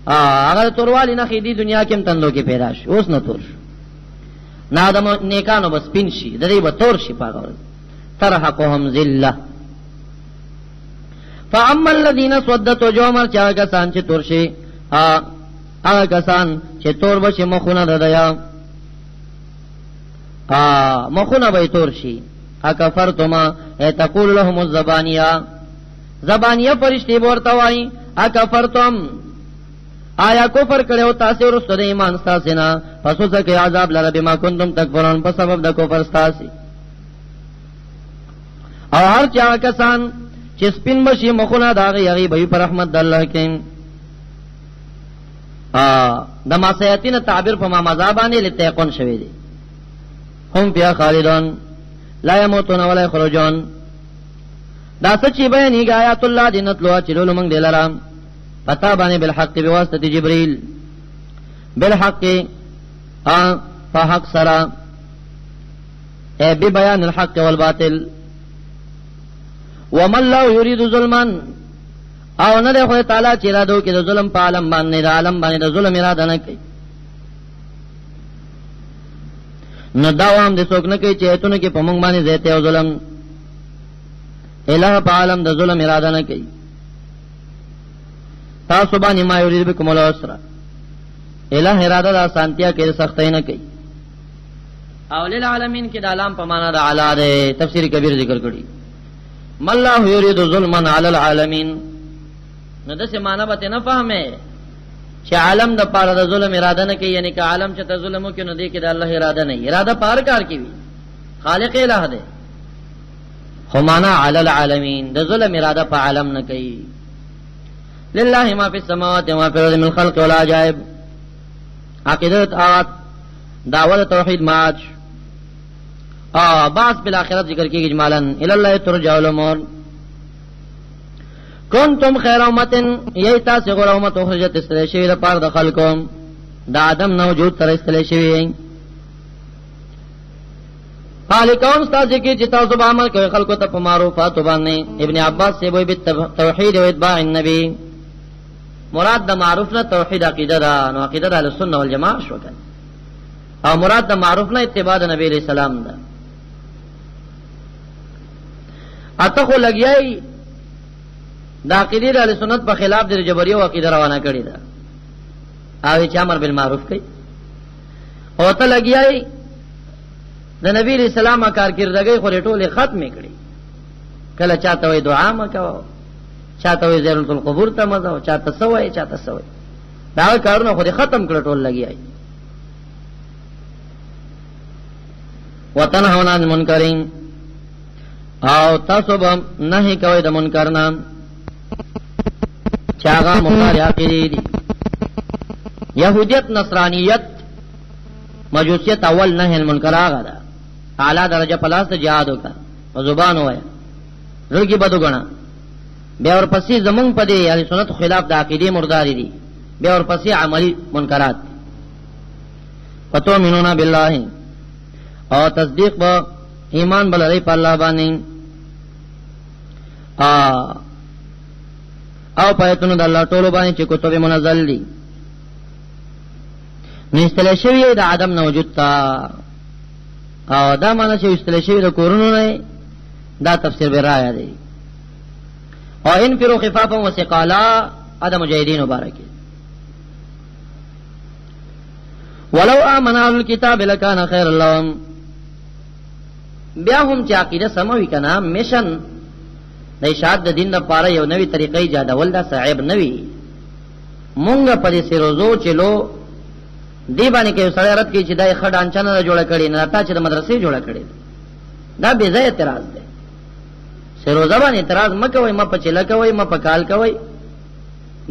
هغه توروالی نه خېدي دنیا کې هم تندو کې پیدا شي اوس نه تور نادم نیکانو بس پین شي د دې به تور شي پاګور ترحقهم ذله. فاما الذين صدت وجومر چا کسان چې تور شي هغه کسان چې تور بشي مخونه ددیا مخونه به تور شي اکفرتما تقول لهم الزبانيه زبانيه فرشتي ورته وایي اکفرتم آیا کفر کړو تاسو ورسره ایمان تاسو نه پسو څخه عذاب لره بما کنتم تکفرون په سبب د کفر تاسو او هر چا کسان چې سپین بشي مخونه داغه یغي به پر رحمت الله کې د ماسیاتین تعبیر په مذهبانه لتيقون شوی دي هم بیا خالدون لا يموتون ولا يخرجون دا سچي بیانې آیات الله دینتلو چلول موږ دلارام پتا باندې بالحق بواسطه جبريل بالحق فحق سرا اي ببيان الحق والباطل ومن لا يريد ظلما او نه ده خو تعالی چې را دو کې د ظلم په عالم باندې د عالم باندې د ظلم اراده نه کوي نو داوام د څوک نه کوي چې ایتونه کې په موږ باندې زیاته او ظلم الہ په عالم د ظلم اراده نه کوي تاسو باندې ما یرید بكم العسر الہ اراده د سانتیا کې سختۍ نه کوي او للعالمین کې د عالم په معنا د اعلی ده تفسیر کبیر ذکر کړی مالله یرید ظلما علی العالمین نو دسه معنا به نه فهمه چې عالم د پاره د ظلم اراده نه کوي یعنی که عالم چې ته ظلم وکړي نو دې کې د الله اراده نه اراده پار کار کوي خالق الہ ده خو معنا علی العالمین د ظلم اراده په عالم نه کوي لله ما فی السماوات و ما فی الارض من الخلق والعجائب عقیدت آت دعوت توحید ماج باس بالاخرت ذکر کی اجمالا الی الله ترجع الامور کنتم خیر امه ییتا صغر امه اخرجت استلشی د پاره د خلقو د ادم نو وجود تر استلشی خالقون استاد کی چې تاسو به عمل کوي خلقو ته په معروفات باندې ابن عباس سے وې بالتوحید و اتباع النبی مراد د معروف نه توحید عقیده ده نو عقیده د اهل سنت والجماعه شو کنه او مراد د معروف نه اتباع د نبی علیہ السلام ده اته خو لګیای دا عقیده د اهل سنت په خلاف د جبريو عقیده روانه کړی دا او چې امر بالمعروف کوي او ته لګیای د نبی رسول الله کارکردګي خو ټوله ختم کړي کله چاته وي دعا مکو چاته وي زیارت القبور ته مزه چاته سوې چاته سوې دا کارونه خو ختم کړ ټول لګیای وتنهون عن المنکرین او تاسو به نه کوي د منکر نه چاغه مخالف عقیده دي يهودیت نصرانیت مجوسیت اول نه المنکر هغه ده اعلی درجه پلاس ته jihad وکړه په زبان وای رګي بدو غنا بیا ور پسې زمون په دې اهل سنت خلاف د عقیده مرداري دي بیا ور پسې عملی منکرات پتو مينونا بالله او تصدیق با ایمان بلری په الله باندې او پایتونو د الله ټولو باندې چې کتب منزل دي نستل شوی د عدم نه وجود تا او دا معنی چې استل شوی د کورونو نه دا تفسیر به رایا دی او ان فرو خفافا و ثقالا ادم مجاهدین مبارک ولو امن اهل الكتاب لكان خير لهم بیا هم چې عقیده سموي کنه میشن د اشاعت د دین لپاره یو نوی طریقې ایجادول دا صعب نوی مونږ په دې سروزو چلو دی باندې کې سره رات کې چې دای خډان چنه جوړه کړي نه تا چې د مدرسې جوړه کړي دا بے ځای اعتراض دی سروزه باندې اعتراض مکوئ م په چله کوي م په کال کوي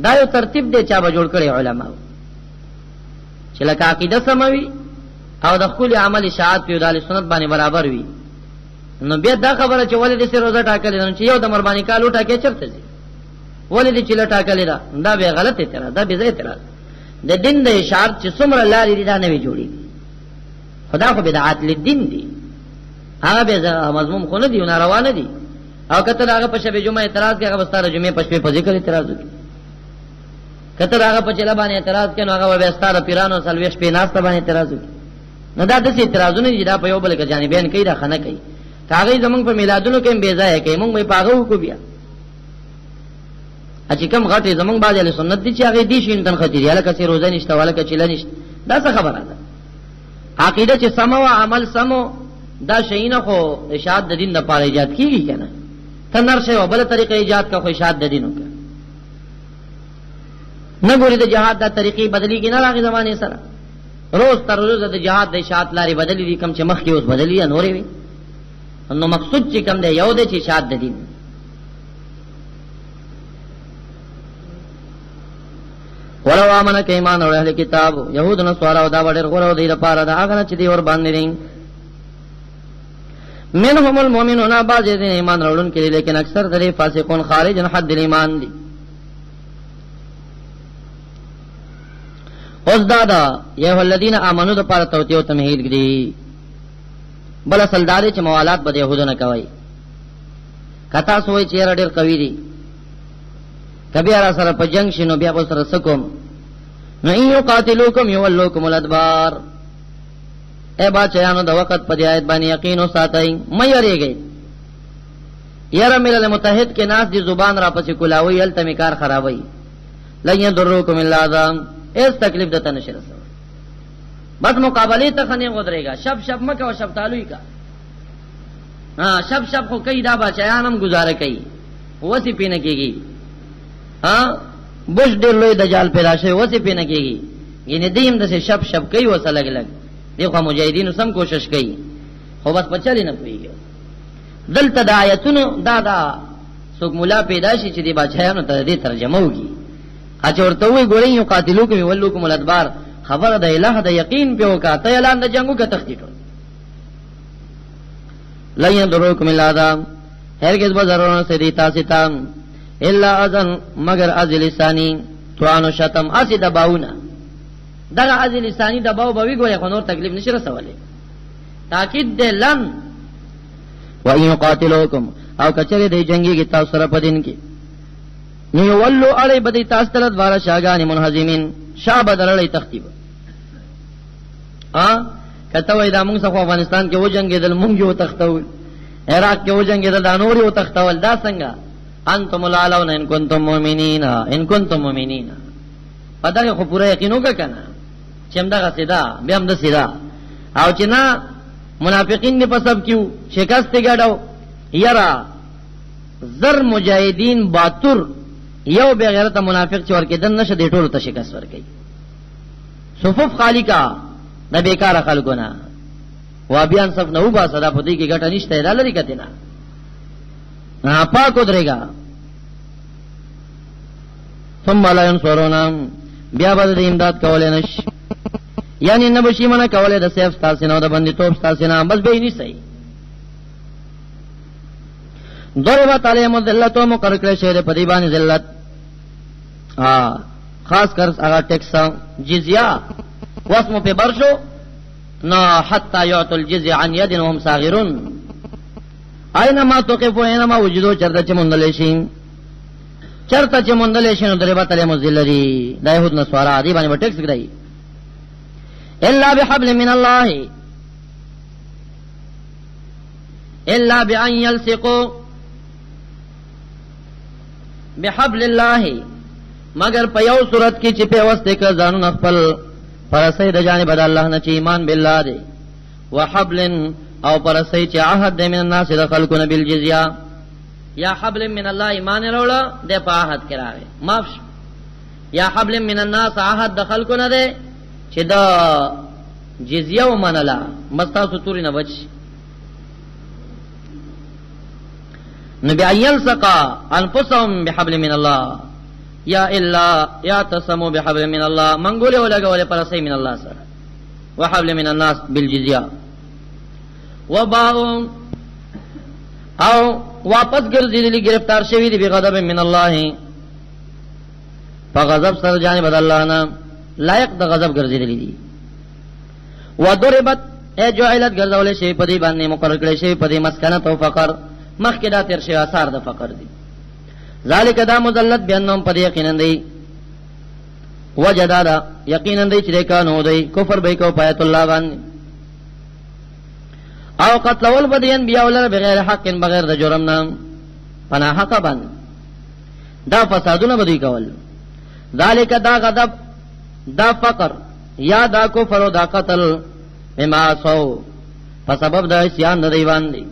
دا یو ترتیب دی چا به جوړ کړي علما چې لکه عقیده سموي او د خپل عمل اشاعت په دال سنت باندې برابر وي نو بیا دا خبره چې ولې د سروزه ټاکلې نه چې یو د مرباني کالو ټاکې چرته دي ولې د چله ټاکلې دا به غلط اعتراض دا بے ځای اعتراض د دین د اشارت چې څومره لارې دي دا نه وی جوړي خدا خو بدعات لدین دي هغه به مضمون خو نه دي ناروا نه دي او کته هغه په شپه جمعه اعتراض کوي هغه ستاره جمعه په شپه په ذکر اعتراض کوي کته هغه په چلا باندې اعتراض کوي هغه به ستاره پیرانو سلويش په ناس باندې اعتراض کوي نه دا د اعتراضونه دي دا په یو بل کې جانبین کوي دا خنه کوي هغه زمونږ په میلادونو کې بے ځای کوي موږ به پاغو کو بیا اچې کوم غټي زمونږ باندې له سنت دي چې هغه دي شین تن خطرې الکه چې روزه نشته ولکه چله نشته دا څه خبره ده عقیده چې سمو عمل سمو دا شینه خو اشاعت د دین لپاره ایجاد کیږي کنه تنر شه وبله طریقې ایجاد کا خو اشاعت د دینو کا نه ګوري د جهاد د طریقې بدلی کې نه راغی زمانه سره روز تر روز د جهاد د اشاعت لاري بدلی دي کم چې مخ کې اوس بدلی یا نورې وي نو مقصود چې کم دی یو د چې اشاعت د دین ولو امن کایمان او اهل کتاب يهود نو سوار او دا وړر غورو دی لپاره دا هغه چې دی ور باندې دي منهم المؤمنون بعض دین ایمان وروړون کې لیکن اکثر درې فاسقون خارج حد ایمان دي اوس دادا یه الذین آمنو د پاره توتیو تمهید دي بل اصل داري چې موالات به يهودو نه کوي کتا سوې چې ډېر قوي دي کبي را سره په جنگ شنو بیا به سره سکوم نو ایو قاتلوکم یولوکم الادبار اے بچیانو د وخت په آیت باندې یقین او ساتای مې یریږي یره ملل متحد کې ناس دی زبان را پسې کولاوي ال تمې کار خرابوي لن دروکم الا ذم اس تکلیف دته نشي رسول بس مقابله ته خنه غدريګا شب شب مکه او شب تعالوي کا ها شب شب خو کای دا بچیانم گزاره کوي وسی پینه کیږي ها بوش ډېر لوی دجال پیدا شي وسی پینه کیږي ینه دیم د شب شب کوي وسه لګ لګ دیکھو مجاهدین سم کوشش کوي خو بس پچلی نه پويږي دلته د آیتونو دا څوک مولا پیدا شي چې دی بچیانو ته دې ترجمه وږي اچ ورته وی ګورې یو قاتلوکم ولوکم الادبار خبر د الہ د یقین په وکاته اعلان د جنگو کې تخطیط لئن دروکم الا ذا هرگز بازارونو سے دیتا ستام الا اذن مگر ازل ثانی توانو شتم اسی دباونا دغه ازل ثانی دباو بوي ګوره خو نور تکلیف نشي رسوله تاکید ده لن و ان قاتلوکم او کچره دی جنگي کې تاسو سره پدین کې نو ولو علی بدی تاسو تل دواره شاګانی منهزمین شاب درلې تختیب کته وای دا موږ څنګه افغانستان کې و جنگیدل موږ یو تختول عراق کې وجنګېدل دا نور یو تختول دا څنګه انتم العلون ان کنتم مؤمنین پدغه خو پوره یقین وکړه چې همدغه سیدا بیا هم د سیدا او چې نه منافقین په سب کیو شکست ګډاو یرا زر مجاهدین باتور یو بغیرته منافق چې ورکېدل نشه دی ټولو ته شکست ورکړي صفوف خالی کا د بیکاره خلکونه وابیان صف نه وبا صدا په دې کې ګټه نشته دا لري کته نه پاک ودرېګا ثم لا ينصرون بیا به د امداد کولای نش یعنی نه بشي منه کولای د سیف تاسو نه د باندې توپ تاسو نه بس به نه صحیح ضربت علیهم الذلت مقرر کړی شه په دې باندې ذلت خاص کر هغه ټیکس جزیه واسمو په برشو نا حتى يعطوا الجزيه عن يد وهم صاغرون اينما توقفوا اينما وجدوا چرته چې مونږ شي چرته چې مونږ شي نو ضربت علیهم الذلت دا يهود نسوارا دي باندې ټیکس کړی الا بحبل من الله الا بان يلصقوا بحبل الله مگر په یو صورت کې چې په واسطه کې ځانو خپل پرسې د جانب د الله نه چې ایمان بالله دی وحبل او پرسې چې عهد من الناس د خلقونه بالجزيه یا حبل من الله ایمان وروړه د په عهد کې راغی معاف یا حبل من الناس عهد د خلقونه دی چې د جزيه ومنلا مستاسو توري نه بچ نبی ایل سقا انفسهم بحبل من الله یا الا یعتصموا بحبل من الله منګوله ولګوله پرسې من الله سره وحبل من الناس بالجزيه وباء او واپس ګرځېدلی گرفتار شوی دی بغضب من الله فغضب سره جانب الله نه لایق د غضب ګرځېدلی دی وضربت اجعلت ګرځولې شی په دې باندې مقرر کړی شی په دې مسکنه او فقر مخکې دا تیر شي آثار د فقر دي ذالک دا مذلت بیانوم پر یقینا دی وجدادا یقینا دی چې کانو دی کفر به کو پایت الله باندې او قتل ول بدین بیا ول بغیر حق بغیر د جرم نام پنا حق باندې دا فسادونه بدی کول ذالک دا غضب دا فقر یا دا کفر او دا قتل بما سو په سبب د اسیان د دی باندې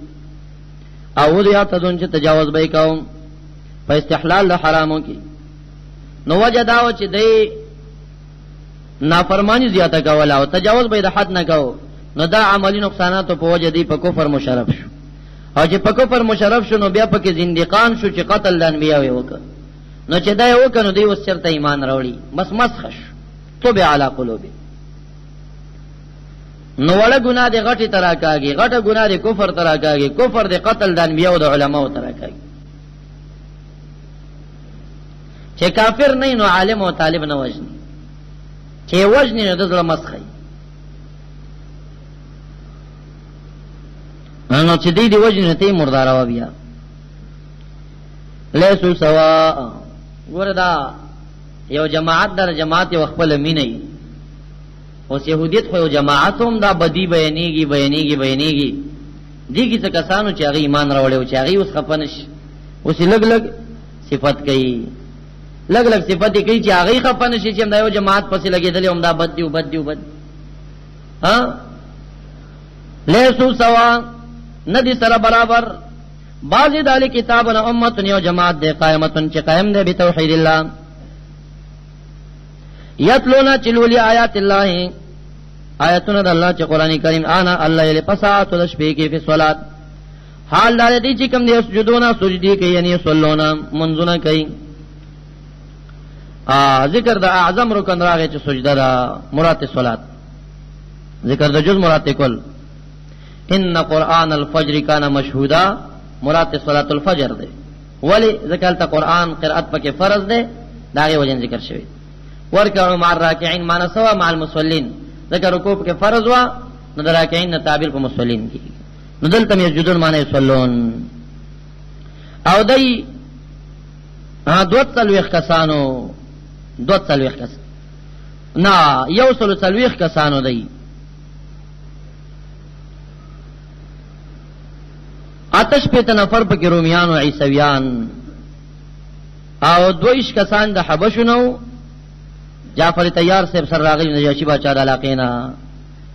او دې ته چې تجاوز به کوم په استحلال د حرامو کې نو وجداو چې دی نافرمانی زیاته کوله او تجاوز به د حد نه کو نو دا عملی نقصانات په وجه دی په کفر مشرف شو او چې په کفر مشرف شو نو بیا په کې زندقان شو چې قتل د انبیاء وکړ نو چې دا یو کنه دی اوس چرته ایمان راوړي بس مسخش توبه علی قلوب نو وړه ګناه دی غټي تراکاږي غټه ګناه دی کفر تراکاږي کفر دی قتل د انبیاء او د علماء تراکاږي چې کافر نه نو عالم او طالب نه وجني چې وجني نو د زړه مسخي نو چې دی وجني ته مردار و بیا لیسو سوا وردا یو جماعت در جماعت یو خپل مینه اوس يهودیت خو یو جماعت هم دا بدی بیانېږي دیږي څه کسانو چې هغه ایمان راوړي او چې هغه اوس خپنش اوس لګ صفات کوي لګ صفات کوي چې هغه خپنش چې دا یو جماعت پسې لګېدل هم دا بد ها لیسو سوا ندی سره برابر بعضی دالی کتابنا امتن یو جماعت دے قائمتن چی قائم دے بتوحید اللہ یتلونا چلولی آیات اللہ آیتنا دا اللہ چی قرآن کریم آنا اللہ یلی پساعت دشپیکی فی صلات حال دار دی چی کم دے سجدونا سجدی کئی یعنی صلونا منزونا کئی ذکر دا اعظم رکن راگے چی سجدہ دا مرات صلات ذکر دا جز مرات کل ان قرآن الفجر کانا مشہودا مراد صلاۃ الفجر دے ولی ذکر تا قرآن قرأت پکې فرض دے داغه وجن ذکر شوی ورکعوا مع الراکعين معنا سوا مع المصلين ذکر رکوع پکې فرض وا نو راکعين نه تعبیر په مصلين کی نو دلته یسجدون معنی یصلون او دای دوت تلويخ کسانو دوت تلويخ کس نا یوصل تلويخ کسانو دای آتش پیت نفر پکی رومیان و عیسویان او دویش کسان د حبشونو جعفر طیار صاحب سر راغلی نجاشی باچا د علاقینا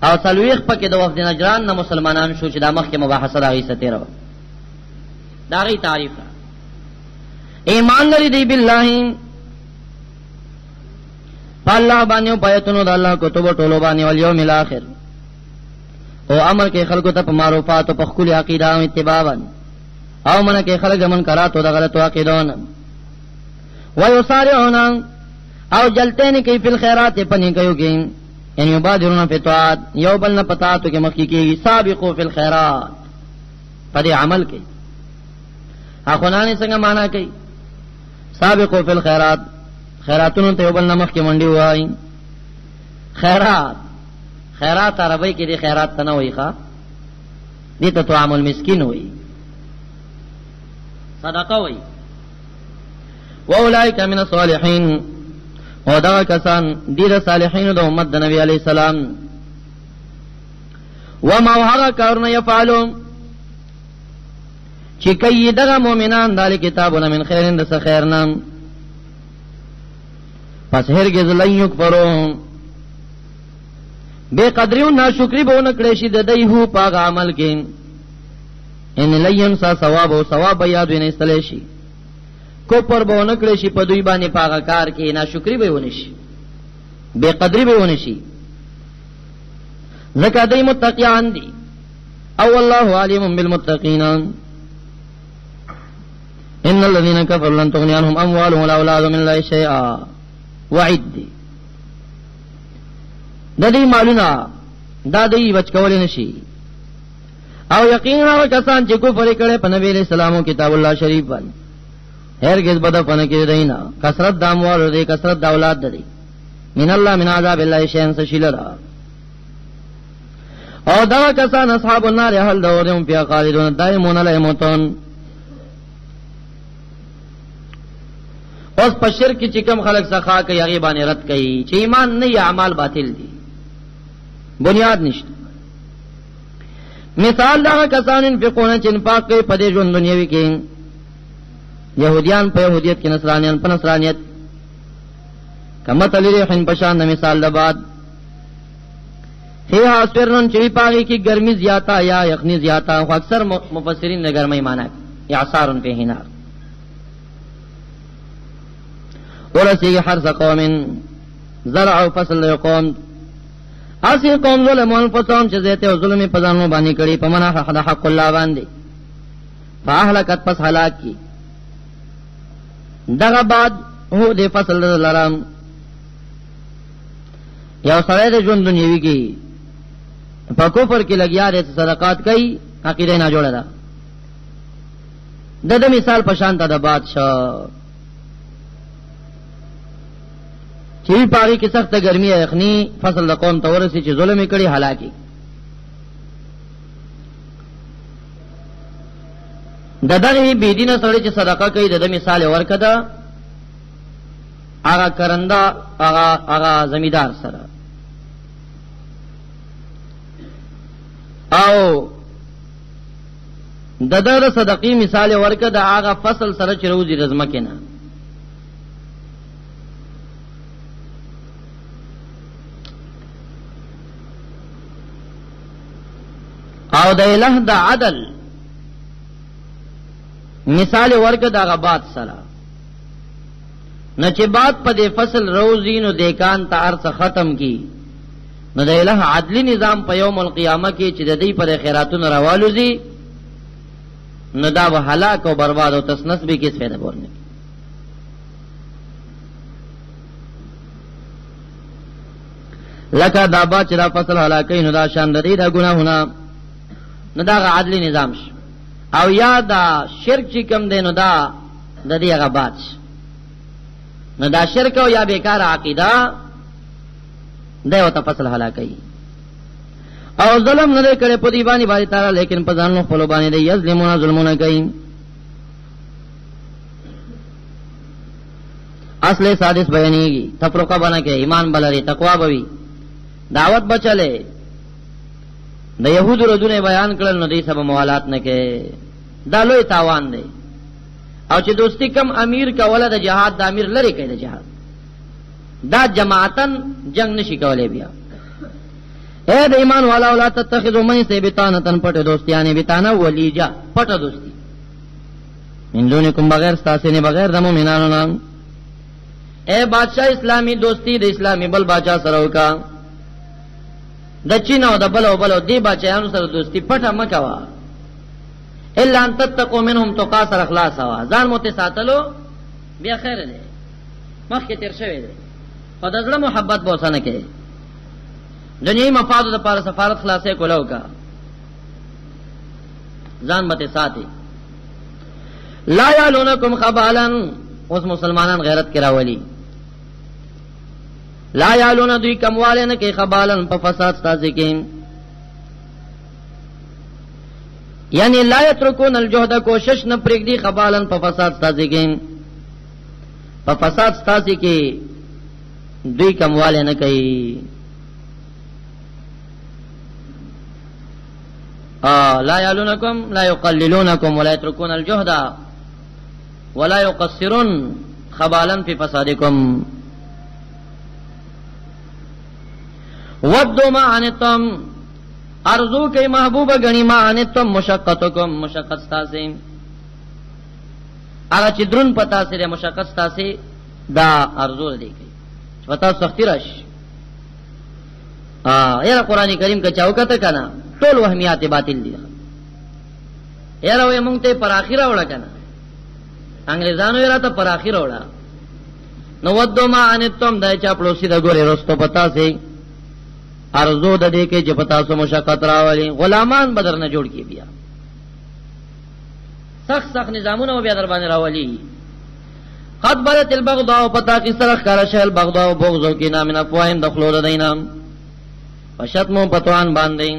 او سلویخ پکی د وفد نجران نه مسلمانان شو چې د مخ کې مباحثه راغی ستیرو داغی تعریف ایمان لري دی بالله الله باندې پایتونو د الله کتب ټولو باندې او یوم الاخر او امر کې خلکو ته په معروفات او په خپل عقیده او اتباع او منه کې خلک من کراتو د غلطو عقیدون و یسارعون او جلتین کې فی الخيرات پنی کوي کې ان یبادرون فی طاعات یو بل نه پتااتو کې مخکې کې سابقوا فی الخيرات په دې عمل کې اخونانه څنګه معنا کوي سابقوا فی الخيرات خیراتونو ته یو بل نمخ کې منډي وای خیرات عربی کې دي خیرات ته نه وای ښا دي ته طعام المسکین وای صدقه وای واولئک من الصالحین او دا کسان دي د صالحین د امت د نبی علی السلام وما هغه کارونه یفعلون چې کوي دغه مؤمنان د کتابونو من خیرن د خیرنام پس هرگز لن یکفرون بے قدریون ناشکری بون کلیشی ددئی ہو پاگ عمل کے ان لین سا ثواب و ثواب یاد وین استلیشی کفر بون کلیشی پدوی بانی پاگ کار کے ناشکری بیونشی بے قدری بیونشی زکا دی متقیان دی او اللہ علیم بالمتقین ان الذین کفروا لن تغنی عنهم اموالهم ولا اولادهم من الله شیئا وعید دی د دې مالونه دا دې بچ کول نشي او یقینا کسان چې کفر کړي په نبی رسول الله کتاب الله شریف باندې هرگز بد پنه کې دینا کثرت د اموال دې کثرت د اولاد دې من الله من عذاب الله شین سشیلرا او دا کسان اصحاب النار اهل دورهم فی خالدون دائمون لا یموتون اوس په شرک چې کوم خلک سخا کوي هغه باندې رد کوي چې ایمان نه یا اعمال باطل دي بنیاد نشته مثال دا کسان انفقون چې انفاق کوي په دې ژوند دنیوي کې يهوديان په يهوديت کې نصرانيان په نصرانيت کما تلری حن پشان مثال د بعد هي اسپرن چې پاږي کې ګرمي زیاته یا یخني زیاته او اکثر مفسرین نه ګرمي معنا اعصار په هنار ورسی حرس قوم زرع و فصل قوم اسی قوم ظلم انفسهم چې زیته او ظلم په ځانو باندې کړي په معنا حق الله باندې فاهلكت پس هلاک کی دغه بعد هو د فصل لرام یو سره د ژوند دنیوي کې په کفر کې لګیا دي صدقات کوي عقیده نه جوړه ده د مثال په شان ته د بادشاہ چې پاری کې سخت ګرمي یخني فصل د قوم ته ورسي چې ظلم کړي هلاکی دغه بی دینه سره چې صدقه کوي د مثال ورکړه هغه کرنده هغه زمیدار سره او دغه صدقې مثال ورکړه هغه فصل سره چې روزي رزمه کینه او د الہ د عدل مثال ورکه دا غبات سره نه چې بات په دې فصل روزي نو دیکان ته ارڅ ختم کی نو د الہ عدلی نظام په یوم القیامه کې چې د دې پر خیراتونو راوالوزي نو دا به هلاک او برباد او تسنس به کیس پیدا ورنه لکه دا با چې دا فصل هلاکې نو دا شان د دې دا ګناهونه نو دا عدلی نظام شو او یا دا شرک چې کم دی نو دا د دې هغه بات نو دا شرک او یا بیکار عقیده دا وته فصل هلاکي او ظلم نه کړي په دی باندې تعالی لیکن په ځانو خپل باندې دی یظلمون ظلمونه کوي اصل سادس بیانېږي تفرقه باندې کې ایمان بلري تقوا بوي دعوت بچلې د يهودو ردونه بیان کړل نو دې سبا موالات نه کې دا لوی تاوان دی. او چې دوستی کم امیر کوله د جهاد د امیر لري کوي د جهاد، دا جماعتن جنگ نشي کولای. بیا اے د ایمان والا ولا تتخذوا من سے بتانتن پټ دوستیانه بتانا ولیجا پټ دوستی من دونکم بغیر تاسو نه بغیر د مومنانو نام. اے بادشاہ اسلامی دوستی د اسلامی بل بادشاہ سره وکا، د چین او د بلو دی بادشاہانو سره دوستی پټه مکوا. الا ان تتقوا منهم تقاصر اخلاص وا ځان مت ساتلو بیا خیر دی مخکې تیر شوی دی. په دغه محبت به وسنه کې دنیوي مفاد لپاره سفارت خلاصې کولو کا ځان مت ساتي. لا یالونکم خبالا، اوس مسلمانان غیرت کرا ولی لا یالون دوی کمواله نه کې خبالن په فساد تاسو کې، یعنی لا یترکون الجهد کوشش نه پرېږدي خبالن په فساد تاسو کې، په فساد تاسو کې دوی کمواله نه کوي. لا یالونکم لا یقللونکم ولا یترکون الجهد ولا یقصرون خبالا فی فسادکم. ودو ما عنتم ارزو کئی محبوب گنی ما عنتم مشقتکم مشقت ستاسی اگا چی درون پتا سی مشقت ستاسی دا ارزو دی کئی پتا سختی رش. یرا قرآن کریم کا چاوکتا کنا ټول وهمیات باطل دی. یرا وی مونږ ته پر اخیره وړه کنا انګریزانو یرا ته پر اخیره وړه نو ودو ما عنتم دای چا پلوسی دا ګوره رستو پتا سی ارزو د دې کې چې پتا سو مشقت راولي غلامان بدر نه جوړ کی بیا سخت نظامونه بیا در باندې راولي. قد بدت البغضاء پتا کی سرخ کار شل بغضاء بغضو کی نام نه پوین دخلو دینام وشتمو پتوان باندې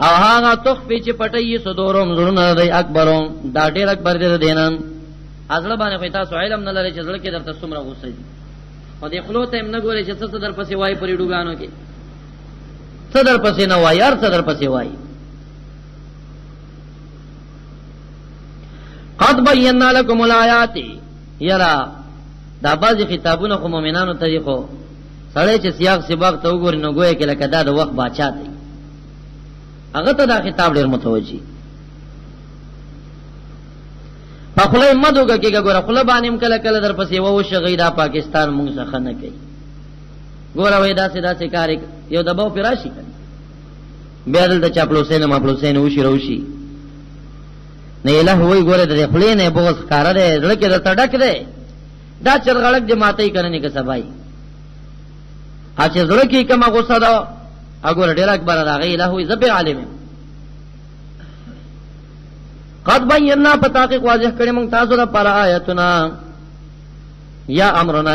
او هغه تخفي چې پټي صدورم زړونه دی اکبرو دا ډیر اکبر دی دینام ازله باندې خو تاسو علم نه لري چې ځل کې درته څومره غوسه دي او دې خلو ته نه ګوري چې څه در پسې وای پرې ډوګانو کې صدر پسې نه وای یار صدر پسې وای. قد بینا لكم الآیات یرا دا بعضی خطابونه خو مؤمنانو ته خو سړی چې سیاق سباق ته وګوري نو ګویا کې لکه دا د وخت بادشاہ دی هغه ته دا خطاب ډیر متوجي. په خله مدوګه کې ګوره خله باندې کله کله در پسې وو شغیدا پاکستان مونږ څخه نه کوي ګوره وای دا سیدا کار یو دباو پراشي کنه بیا دلته چاپلوسین ما پلوسین وشي روشي نه الہ وای ګوره د خپلې نه بوغس کار دی زړه کې د تډک دی دا چرغړک جماعتي کنه نه کسبای اچھا زړه کې کما غوسه دا اګور ډیر اکبر راغی الہ وای زب عالم. قد بینا پتا کې واضح کړي مونږ تاسو لپاره آیاتنا یا امرنا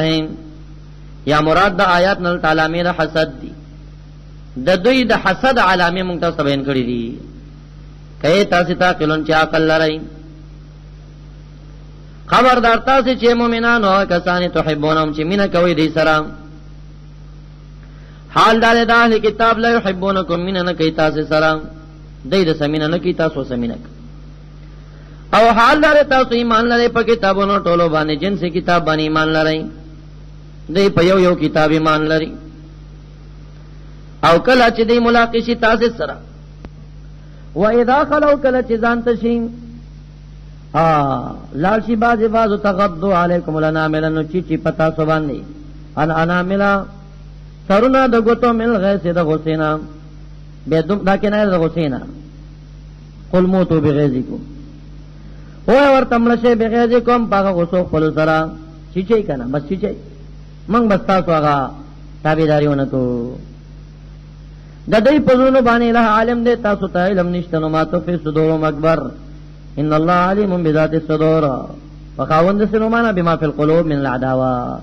یا مراد د آیات نل تعالی میرا حسد دی د دوی د حسد علامه مونږ تاسو بیان کړی دي کئ تاسو ته کلون چې عقل لرئ. خبردار تاسو چې مؤمنانو کسان تحبونهم چې مینا کوي دي سره حال دار د اهل کتاب لا يحبونکم مینا نه کوي تاسو سره دای د سمینا نه کوي تاسو سمینا او حال دار تاسو ایمان لرئ په کتابونو ټولو باندې جن سے کتاب باندې ایمان لرئ دی په یو کتاب ایمان لري او کله چې دی ملاقات شي تاسو سره و اذا خلو کله چې ځان تشین لال شي باز تغضوا علیکم الانامل نو چی پتا سو باندې ان اناملا سرنا د غتو مل غیث د غسینا به دم دا کې نه د غسینا قل موتو بغیظکم او ورته ملشه بغیظکم پاګه غسو خپل سره چی کنه بس چی منگ بستا سواغا تابیداریونه کو د دې پزونو باندې له عالم دې تاسو ته علم نشته نو ماتو په صدورم اکبر ان الله علیم بذات الصدور وخاوند سنومانا بما فی القلوب من العداوه.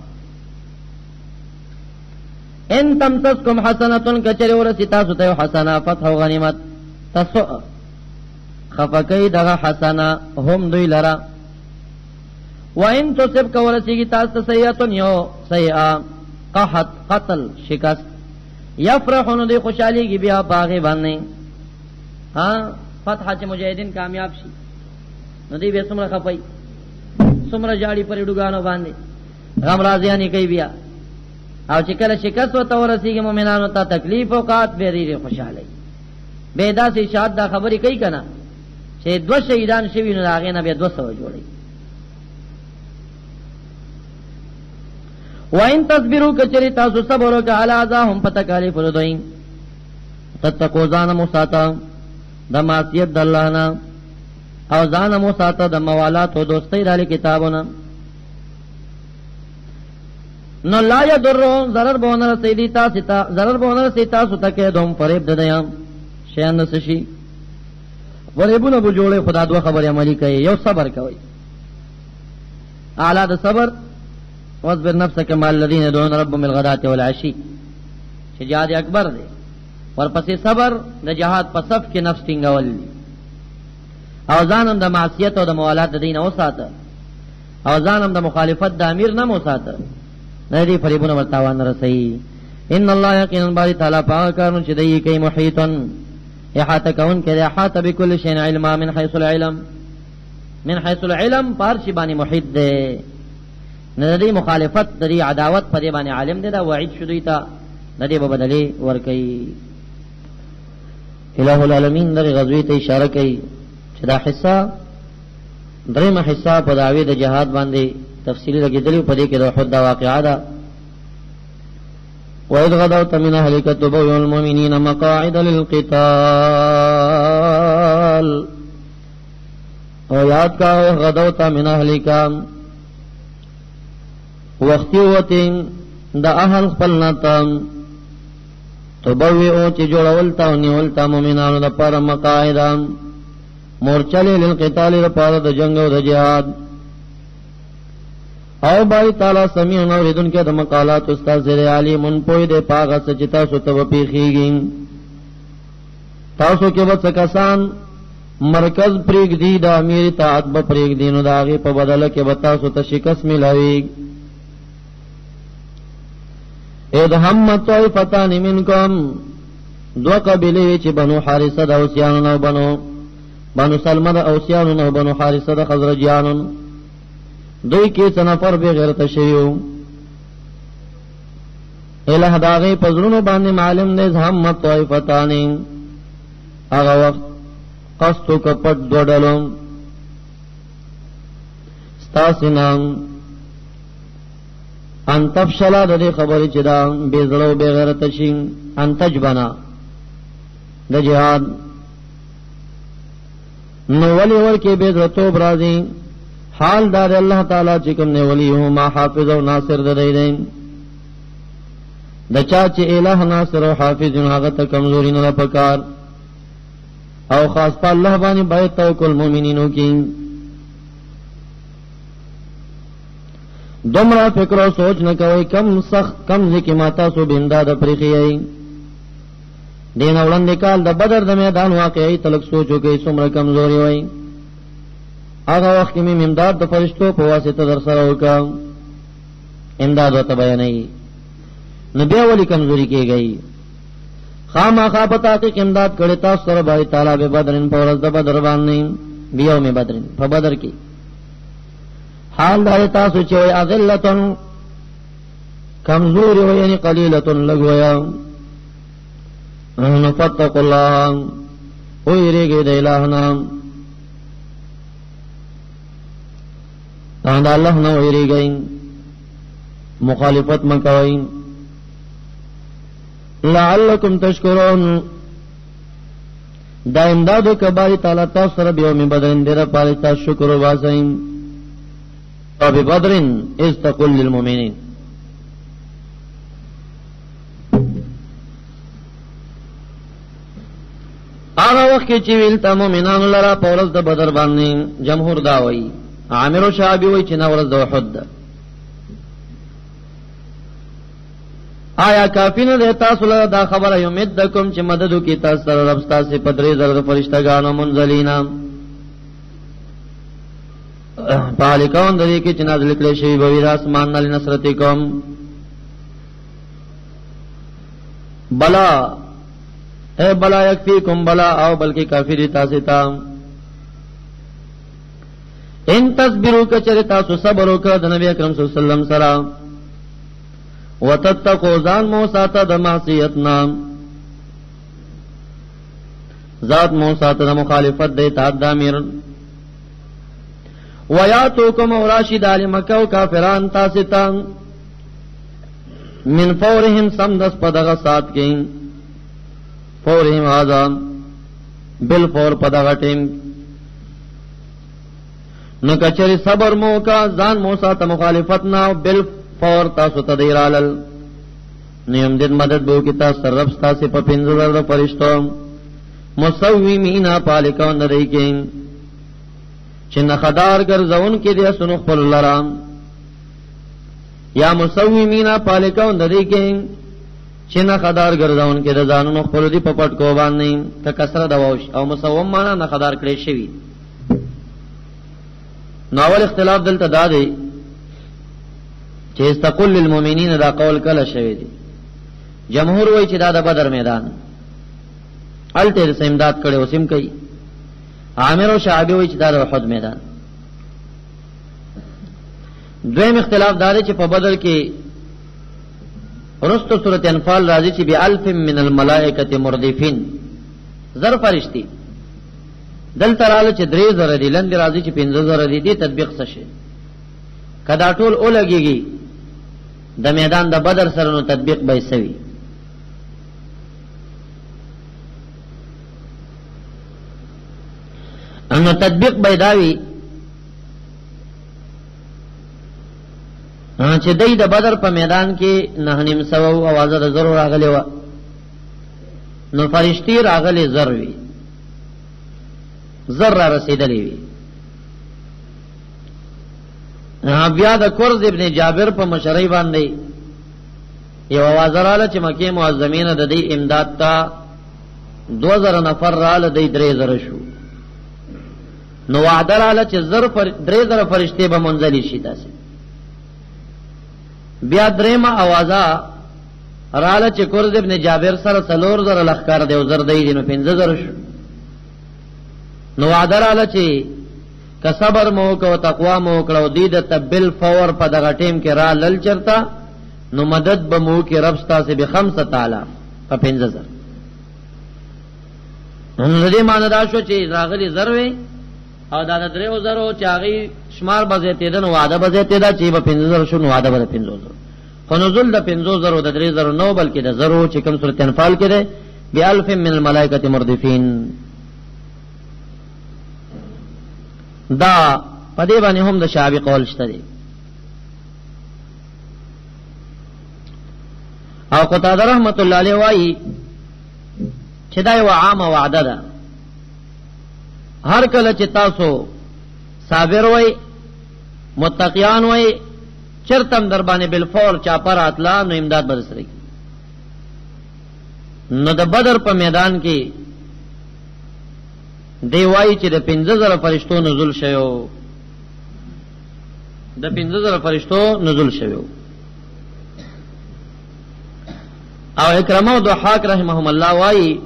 ان تمسسکم حسنه کچری ورسی تاسو ته حسنه فتح و غنیمت تسو خفقی دغه حسنه هم دوی لرا وَإِن تُصِبْكَ وَرَسِيگِ تَاسْتَ سَيِّئَةٌ یو سیئہ قحط قتل شکست یفرحون دی خوشحالی کی بیا باغی باندې فتح چې مجاہدین کامیاب شي نو دی به څومره خپای څومره جاړي پر ډوګانو باندې غم راځياني کوي بیا او چې کله شکست وته ورسیږي مؤمنانو ته تکلیف او قات به ډیره خوشاله به دا سي شاد دا خبري کوي کنه چې دو شهیدان شوی نو هغه نه به 200 جوړي وَإِن تَصْبِرُوا كَچری تاسو صبر وکړه علی ذاهم پتکالیف ردوین تتقوا ځان مساتا د معصیت د الله نه او ځان مساتا د موالات او دوستۍ د کتابونو نو لا یضر ضرر بونه سیدی تاسو ته ضرر بونه سیدی تاسو ته کې دوم فریب ددیم شین سشي ورېبونه بو جوړه خدا دوه خبره عملی کوي یو صبر کوي اعلی د صبر واصبر نفسك مع الذين يدعون ربهم بالغداة والعشي چې جهاد اکبر دی ورپسې صبر د جهاد په صف کې نفس ټینګول دي او ځانم د معصیت او د موالات د دین او ساته او ځانم د مخالفت د امیر نه مو ساته نه دی فریبونه ورتاوان رسي ان الله یقینا باری تعالی پاک کارون چې دی کوي محیطن احاطه کون کې احاطه بكل شيء علما من حيث العلم من حيث العلم پارشي باندې محیط دی نه دی مخالفت دی عداوت په دې باندې عالم دی دا وعید شوی تا نه دی په بدلی ور کوي الہ العالمین در غزوی ته اشاره کوي چې دا حصہ درېمه حصہ په داوی د جهاد باندې تفصیلی لګیدلی په دې کې د احد دا واقعا ده وَإِذْ غَدَوْتَ مِنْ أَهْلِكَ تُبَوِّئُ الْمُؤْمِنِينَ مَقَاعِدَ لِلْقِتَالِ او یاد کا غدوت من أهلِكَ وقتی وتی د اهل خپلناتم تبوئو چې جوړول تا نیول تا مومنانو د پر مقاعد مورچلې للقتال لپاره د جنگ او د جهاد او باری تعالی سمیع نو ردن کې د مقالات استاد زیر علیم پوی د پاغه سچتا سو ته پیخیږي تاسو کې وڅ کسان مرکز پریګ دی د امیر اطاعت به پریګ دینو داغه په بدله کې وتا سو ته شکست ملوي اذ هم طائفتان منکم دو قبیله چې بنو حارثه د اوسیانو نو بنو سلمہ د اوسیانو نو بنو حارثه د خزرجیانو دوی کې څنفر به غیرت شیو الہ داغه پزړونو باندې معلم نه هم طائفتان هغه وخت قصتو کپټ دوړلم ستاسینام ان تفشلا د دې خبرې چې دا بیزړو به غیرت شي ان تجبنا د جهاد نو ولی ورکه بیزړتو برازي حال دار الله تعالی چې کوم نه ولی هو ما حافظ او ناصر د دین د چا چې الہ ناصر او حافظ هغه ته کمزوري نه پکار او خاص په الله باندې باید توکل مؤمنینو کې دومره فکر او سوچ نه کوي کم سخت کم ځکه ماتا سو بندا د پرخی دین وړاندې کال د بدر د میدان واقعي تلک سوچو کې څومره کمزوري وای هغه وخت کې امداد د فرشتو په واسطه در سره وکم امداد وته بیانې نبی ولی کمزوري کېږي خامخا پتا کې امداد کړي تاسو سره بای تعالی به بدرن په ورځ د بدر باندې بیو می بدرن په بدر کې حال دار تاسو چې اذلتن کمزوري وي یعنی قلیلتن لګویا ان فتق الله او یریږي د الہ نام دا الله نو یریږي مخالفت مکوئ لعلکم تشکرون دا امدادو کباری تعالی تاسو سره بیوم بدرین دیر پاری تاسو شکر واسئ او ببدرین از تقل للمؤمنین آغا وقت کی چی ویلتا مومنانو لرا پورز دا بدر باندې جمهور داوئی عامر و شعبی وی چی نورز دا وحد دا آیا کافی نه ده تاسو له دا خبره یمدکم چې مددو کی تاسو سره رب تاسو په درې زره فرشتګانو منزلینا پالیکون د دې کې چې نازل کړي شی به ویراس مان نل نصرتکم بلا اے بلا یکفیکم بلا او بلکې کافی دي تاسو ته ان تصبروا کچری تاسو صبر وکړه د نبی اکرم صلی الله علیه وسلم سره وتتقوا ځان مو ساته د معصیت نام ذات مو ساته د مخالفت د اطاعت د امیر ویاتوکم وراشد علی مکه او کافران تاسو ته من فورهم سمدس پدغه سات کې فورهم اعظم بالفور پدغه ټیم نو کچری صبر مو کا ځان مو ساته مخالفت نه بالفور تاسو ته دیرالل نیم دې مدد بو کی تاسو رب تاسو په پنځه فرشتو مسومینا پالکون دای کې چې نخدار ګرځون کې دې سن خپل لرام یا مسومینا پالکون دای کې چې نخدار ګرځون کې د ځانونو خپل دی په پټ کو باندې ته کسره دواوش او مسوم معنا نخدار کړي شوی ناول اختلاف دلته دا دی چې استقل للمؤمنین دا قول کله شوی دی جمهور وایي چې دا د بدر میدان الته سمداد کړي وسیم کوي عامر او شعبی وایي چې دا د احد میدان دویم اختلاف دا دی چې په بدر کې ورستو سورۃ انفال راځي چې بألف من الملائکه مردفین زر فرشتي دل تراله چې 3000 دي لند راځي چې 5000 دي تطبیق څه شي کدا ټول اولګيږي د میدان د بدر سره نو تطبیق به سوي انو تطبیق بيداوي چې دای د بدر په میدان کې 9.5 اوازه د ضرور راغلی و نو فرشتي راغلي ضروي زر را رسیدلی وی بیا د قرز ابن جابر په مشرۍ باندې یو आवाज رااله چې مکه معظمین د دې امداد ته 2000 نفر رااله د 3000 شو نو وعده رااله چې زر پر 3000 فرشتي به منزلي شي تاسو بیا درېما आवाजا رااله چې قرز ابن جابر سره 3000 لخر دی او زر دی نو 5000 شو نو وعده رااله چې که صبر مو کو تقوا مو کړو دې د تبل فور په دغه ټیم کې را لل چرتا نو مدد به مو کې رب ستاسو به 5000 په 5000 نو دې معنی دا شو چې راغلي زروي او دا د 3000 چاغي شمار بځه ته د وعده بځه ته دا چې په 5000 شو نو وعده به 5000 خو نزول د 5000 د 3000 نو بلکې د زرو چې کوم سورۃ انفال کې ده بألف من الملائکه مردفین دا پدې باندې هم د شعبی قول شته دي او قتاده رحمت الله علیه وایي چې دا یو عامه وعده ده هر کله چې تاسو صابر وای متقیان وای چرتم در باندې بالفور چا پر اتلا نو امداد به سره نو د بدر په میدان کې دی وای چې د 15000 فرشتو نزول شوو د 15000 فرشتو نزول شوو او اکرمه او ضحاک رحمهم الله وای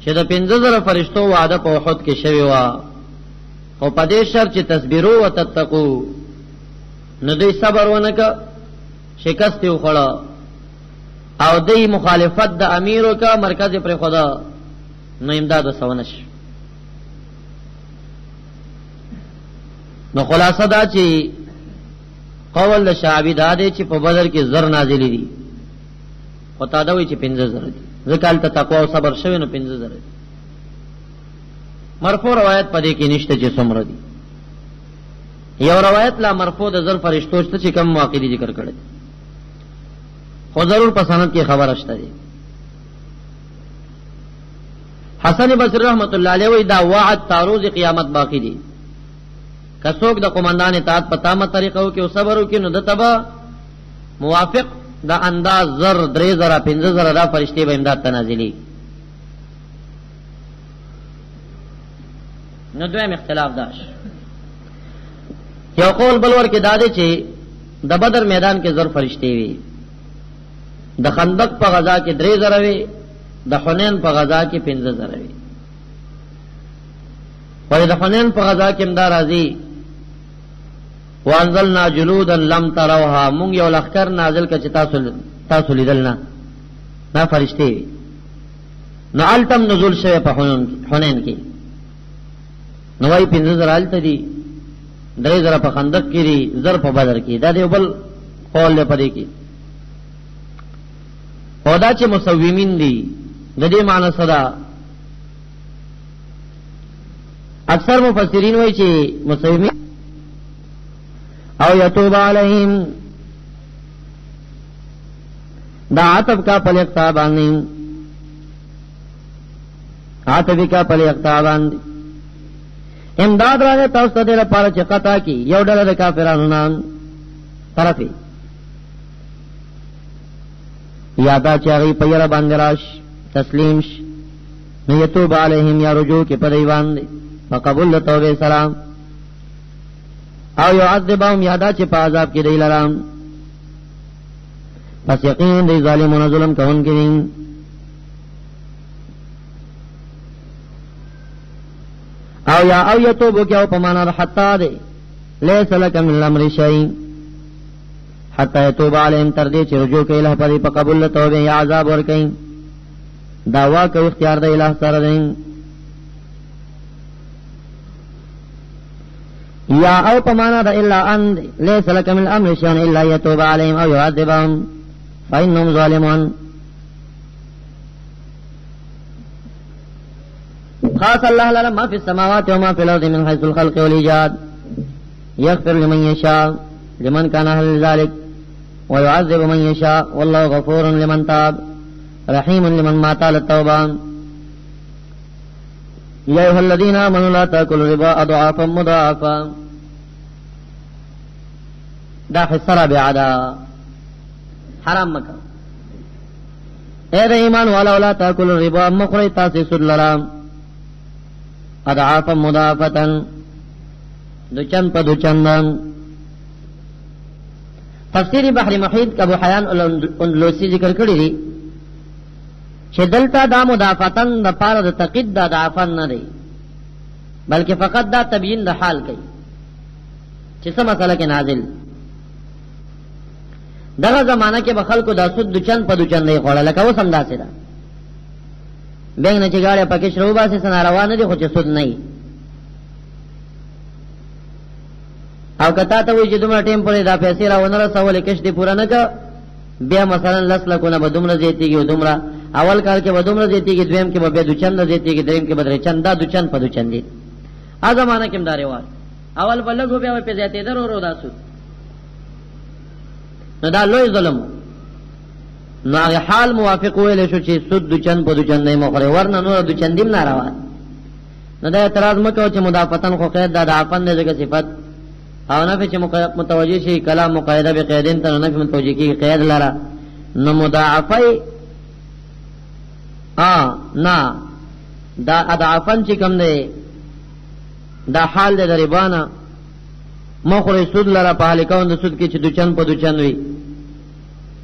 چې د 15000 فرشتو وعده په احد کې شوی و او په دې شرط چې تصبروا وتتقوا نو دوی صبر ونک شکست یو خړه او دوی مخالفت د امیرو کا مرکز پر خدا نو امداد وسونش نو خلاصه دا چې قول د شعبی دا دی چې په بدر کې زر نازلی دي او تا دا وی چې 15000 دي ځکه ته تقوا او صبر شوی نو 15000 دي مرفوع روایت پدې کې نشته چې څومره دي یو روایت لا مرفوع د زر فرشتو شته چې کم واقعي ذکر کړي خو ضرور پسند کې خبر شته دي حسن بصری رحمت الله علیه وی دا وعد تعرض قیامت باقی دي کڅوک د قومندان اطاعت په تامه طریقو کې او صبر وکړي نو د تبا موافق دا انداز زر 3000 15000 دا فرشتي به امداد تنازلی نو دویم اختلاف داش یو قول بلور کې داده چې د بدر میدان کې زر فرشتي وي د خندق په غزا کې 3000 وي د حنین په غزا کې 15000 وي ولې د حنین په غزا کې امدار راځي وانزلنا جلودا لم تروها مونږ یو لخر نازل کړ چې تاسو لیدل نه فرشتي نو التم نزول شوه په حنین کې نو وايي 5000 الته دي 3000 په خندق کې دي زر په بدر کې دا دی بل قول له پدې کې او دا چې مسومین دي د دې معنی صدا اکثر مفسرین وایي چې مسومین او یتوب علیہم دا عطب کا پل اقتابانی عطبی کا پل اقتابانی امداد راگے تاوستا دیر پارا چه قطع کی یو ڈل دا کافرانو نام طرفی یادا چاگی پیر باندراش تسلیمش نیتوب علیہم یا رجوع کی پدیوان دی فقبول توبه سلام او یعذبهم یادا چه پا عذاب کی دی لرام پس یقین دی ظالمون ظلم کون کرین او یا او یتوبو کیا پمانا دا حتی دے لیس لک من الامر شئی حتی یتوب علیہم تردی چه رجوع که الہ پدی پا قبول توبه یا عذاب ورکین دعوا کو اختیار دا الہ سر دیں یا او پمانا دا الا ان لیس لک من الامر شئی الا یتوب علیہم او یعذبهم فإنهم ظالمون خاص اللہ لرا ما فی السماوات وما فی الارض من حیث الخلق والایجاد یغفر لمن یشاء لمن کان اهل ذلك ويعذب من یشاء والله غفور لمن تاب رحیم لمن مات على التوبه یا ایها الذین آمنوا لا تاکلوا الربا اضعافا مضاعفا دا حصہ بعدا حرام مکا اے دا ایمان والا ولا تاکل الربا مخری تاسی سود لرام اضعافا مضاعفتا دوچن پا دوچندن تفسیر بحر محیط کا ابو حیان الاندلوسی ذکر کری دی چه دلتا دا مضاعفتن دا پارا دا تقید دا ضعفن ندی بلکہ فقط دا تبیین دا حال کئی چه سا مسئلہ کے نازل دغه زمانہ کې به خلکو دا سود دچن په دچن نه خوړل لکه اوس هم داسې ده بینګ نه چې گاړي پکې شروع باسي سن روان دي خو چې سود نه او کته ته وي چې دومره ټیم پرې دا پیسې راونه رسول کښ دي پورا نه کا بیا مثلا لس لکونه به دومره زیاتیږي او دومره اول کال کې به دومره زیاتیږي دویم کې به دچن نه زیاتیږي دریم کې به درې چندا دچن په دچن دي ا زمانہ کې مداري وای اول بلګو بیا په زیاتې درو دا سود نو دا لوی ظلم نو هغه حال موافق ویل شو چې سود دچن په دچن نه مخره ورنه نور دچن دیم ناروا نو دا اعتراض مکو چې مضافتن خو قید دا عفن دغه صفت او نه چې متوجی شي کلام مقیده به قیدین ته نه متوجی کی قید لرا نو مضاعفای نه دا اضعافن چې کوم دی دا حال د ربانا مخری سود لرا په لیکون د سود کې چې دچن په دچن وي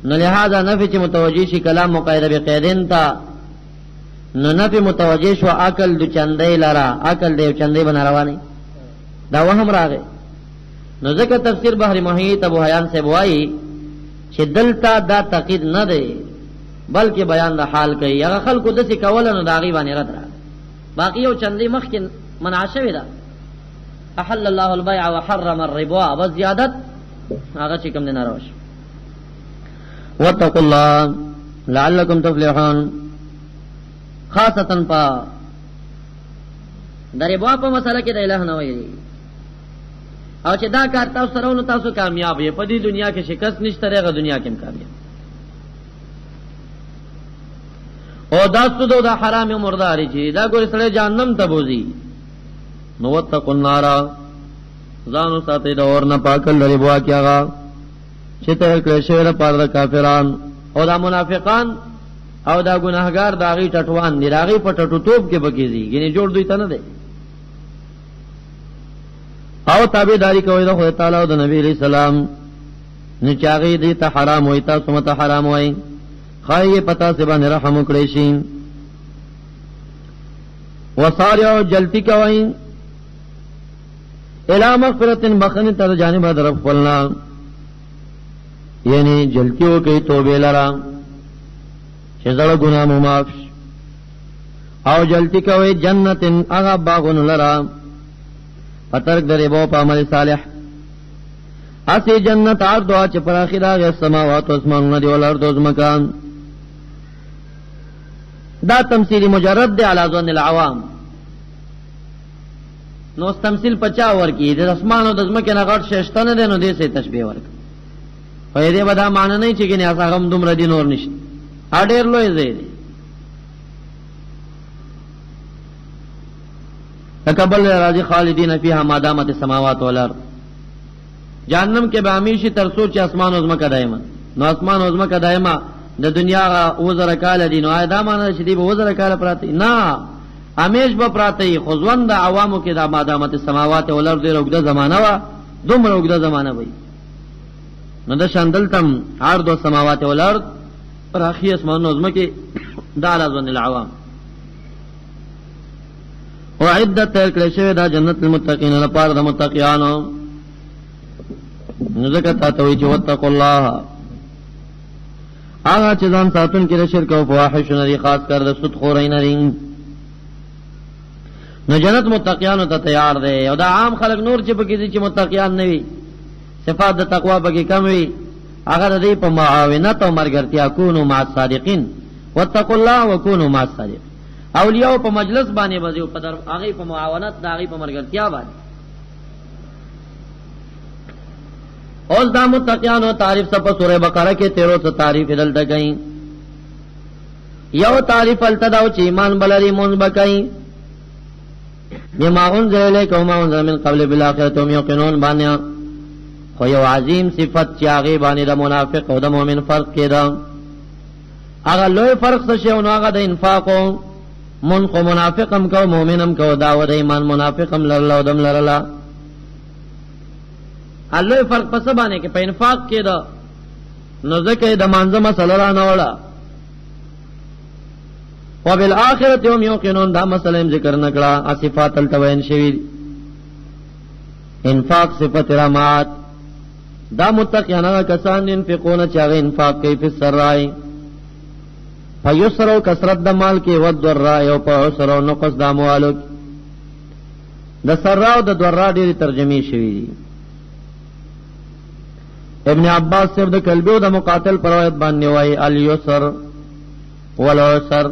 نو لہذا نفی چې متوجی شي کلام مقیده به قیدین تا نو نفی متوجی شو عقل دچندې لرا عقل دې چندې بنا روانه دا وهم راغی نو ځکه تفسیر بحر محیط ابو حیان سے بوای چې دلتا دا تقید نه دی بلکې بیان د حال کوي هغه خلکو د څه کول نو داغي باندې رد را باقی یو چندې مخ کې مناشوي ده احل الله البيع وحرم الربا وزيادت هغه چې کوم نه راوش واتقوا الله لعلكم تفلحون خاصتا پا د ربا په مسله کې د الہ نه وایي او چې دا کار تاسو سره ونه تاسو کامیاب یې په دې دنیا کې شکست نشته رغه دنیا کې هم کامیاب او دا سود او دا حرام مرداري چې دا ګور سره جهنم ته بوزي نو واتقوا النار ځانو ساتي دا اور نه پاکل لري بوا کیغه چې ته کله شهره پاره کافران او دا منافقان او دا ګناهګار داغي ټټوان دی داغي په ټټو توپ کې بکیږي یعنی جوړ دوی ته نه دی او تابعداري کوي د خدای تعالی او د نبی علیہ السلام نه چاغي دي ته حرام وای تاسو مت حرام وای خای پتا سے باندې رحم وکړي شي وصارعوا جلتی کوي الی مغفرتن بخنی تر جانب در خپلنا یعنی جلتیو کئی توبه لرا چه زړه ګناه مو معاف او جلتی کوي جنتن اغا باغون لرا پترک در بو په عمل صالح اسی جنت عرضها چه پر آخر آگه السماوات و اسمان ندی والارض و مکان دا تمثیل مجرد دے علی ظن العوام نو اس تمثیل پچا ورکی دے اسمان و دزمکی نغٹ ششتن دے نو دے سے تشبیه ورک خوی دے بدا معنی نہیں چی کنی اسا غم دم ردی نور نشت آڈیر لوئی زی دے تکبل راضی خالدین فیها ما دامت السماوات والارض جہنم کے بامیشی ترسور چی اسمان و دزمک دائما نو اسمان و دزمک دائما د دنیا وزر کال دی نو آیدا مانا شدی با وزر کال پراتی نا امیش با پراتی خوزون دا عوامو کی دا مادامت السماوات والارض دیر اگده زمانه و دومر اگده زمانه بی نو دا شاندلتم عرض و السماوات والارض پراخی اسمان نظمه کی دا علا ظن العوام و عدت تیر کلشوی دا جنت المتقین لپار دا متقیانو نزکتا توی چی واتقوا اللہ آغا چیزان ساتون کی شرک و فواحش نری خاص کر دا سود خورین نری نو جنت متقیانو تا تیار دے او دا عام خلق نور چی پکی دی چی متقیان نوی صفات دا تقوی پکی کم وی آغا دا دی پا معاونت و مرگرتیا کونو مع الصادقین واتقوا اللہ و کونو مع الصادقین اولیاء پا مجلس بانے بزیو پا در آغی پا معاونت دا آغی پا مرگرتیا بانے اوز دا متقیانو تعریف سپا سورہ بقرہ کے 13 تعریف ادل دکائیں یو تعریف التداو چی ایمان بلری منز بکائیں بما انزل الیک وما انزل من قبل بالآخرت هم یقنون بانیا خو یو عظیم صفت چی آغی بانی دا منافق و دا مومن فرق کے دا اگا لوی فرق سشیونو اگا دا انفاقو من خو منافقم کو مومنم کو داو دا ایمان منافقم لرلا و دم لرلا اللہ فرق پس بانے کہ پہ انفاق کے دا نزکے دا منظم مسئلہ را نوڑا و بالآخرت هم یوقنون دا مسئلہ ذکر نکڑا صفات التوین شوید انفاق صفت رامات دا متقیانا کسان انفقون چاگے انفاق کئی فی السرائی پا یسر و کسرت دا مال کی ود درائی و پا عسر و نقص دا موالک دا سرائی و دا درائی دیر ترجمی شویدی ابن عباس صرف دا کلبیو دا مقاتل پر روایت باننی وائی الیسر والعسر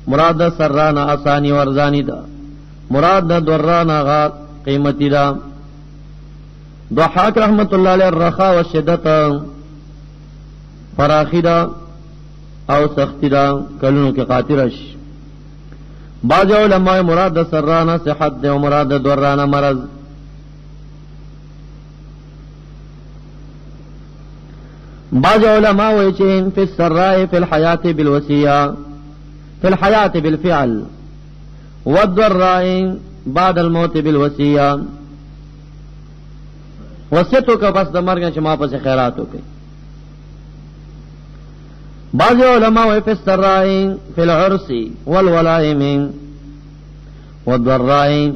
مراد دا سرانا آسانی ورزانی دا مراد دا درانا غا قیمتی دا ضحاک رحمت اللہ علیہ الرخا و شدت فراخی دا او سختی دا کلونو کی قاترش بعض علماء مراد دا سرانا صحت دا و مراد دا درانا مرض بعض علماء ویچین فی السرائی فی الحیات بالوسیہ فی الحیات بالفعل والضرائی بعد الموت بالوسیہ وسیتو کا پس دمرگن چما پس خیراتو کی بعض علماء وی فی السرائی فی العرس والولائم والضرائی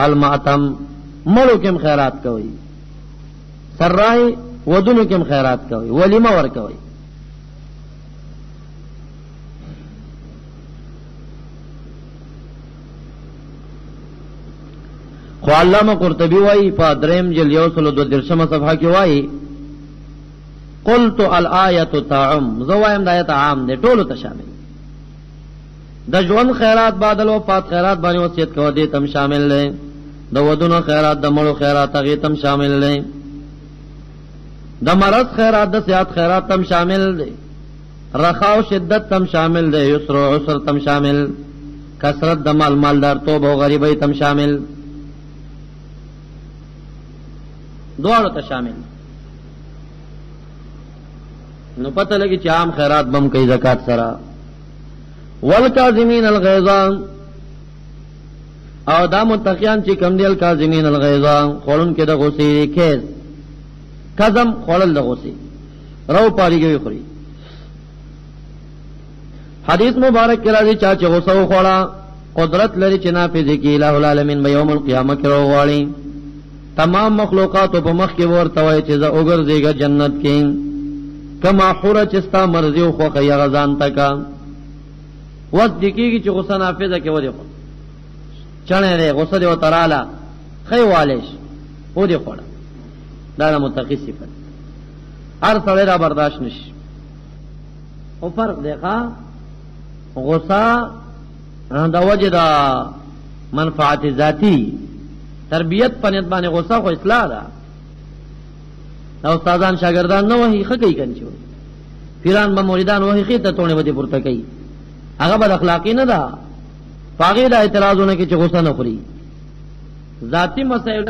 المعتم ملو کم خیرات کوئی سرائی ودونو کم خیرات کوي ولیمه ور کوي خو علامه قرطبی وایي په دریم جلد 102 صفحه کې وایي قلت الآیه تعم زوایم د آیت عام دي ټولو ته شامل د ژوند خیرات بعد الوفات خیرات باندې وصیت کوي دي تم شامل دي د ودونو خیرات د مړو خیرات هغه تم شامل دي دا مرض خیرات دا صحت خیرات تم شامل دے رخا و شدت تم شامل دے یسر و عسر تم شامل کسرت دا مال مالدار توب و غریبی تم شامل دوارو تا شامل نو پتہ لگی چی عام خیرات بم کئی زکاة سرا والکازمین الغیظان او دا متقیان چی کم دی الکازمین الغیظان خورن کے دا غصی کیز کزم خولل دا غصی رو پاری گوی خوری حدیث مبارک کی راضی چاچے غصہ خوڑا قدرت لري چې نافذ کی الہ العالمین به یوم القیامه کې راوړي تمام مخلوقات په مخ کې ورته وایي چې زه وګرځېږه جنت کې کما حور چې ستا مرضی او خوخه یا غزان تکا وس دکیږي چې غصه نافذه کې ودی خو چنه دی غصه دی او تراله خی والش او دی خوړه دا متقی صفت هر سړی را برداشت نشي او فرق دی ښا غصه دا وجه دا منفعت ذاتی تربیت پنځ باندې غصه خو اصلاح ده دا استادان شاګردان نه وਹੀ خکې کني پیران به مریدان وਹੀ خېته تونه ودی پورته کوي هغه بد اخلاقی نه ده پاګې دا اعتراضونه کې چې غصه نه خوري ذاتی مسائل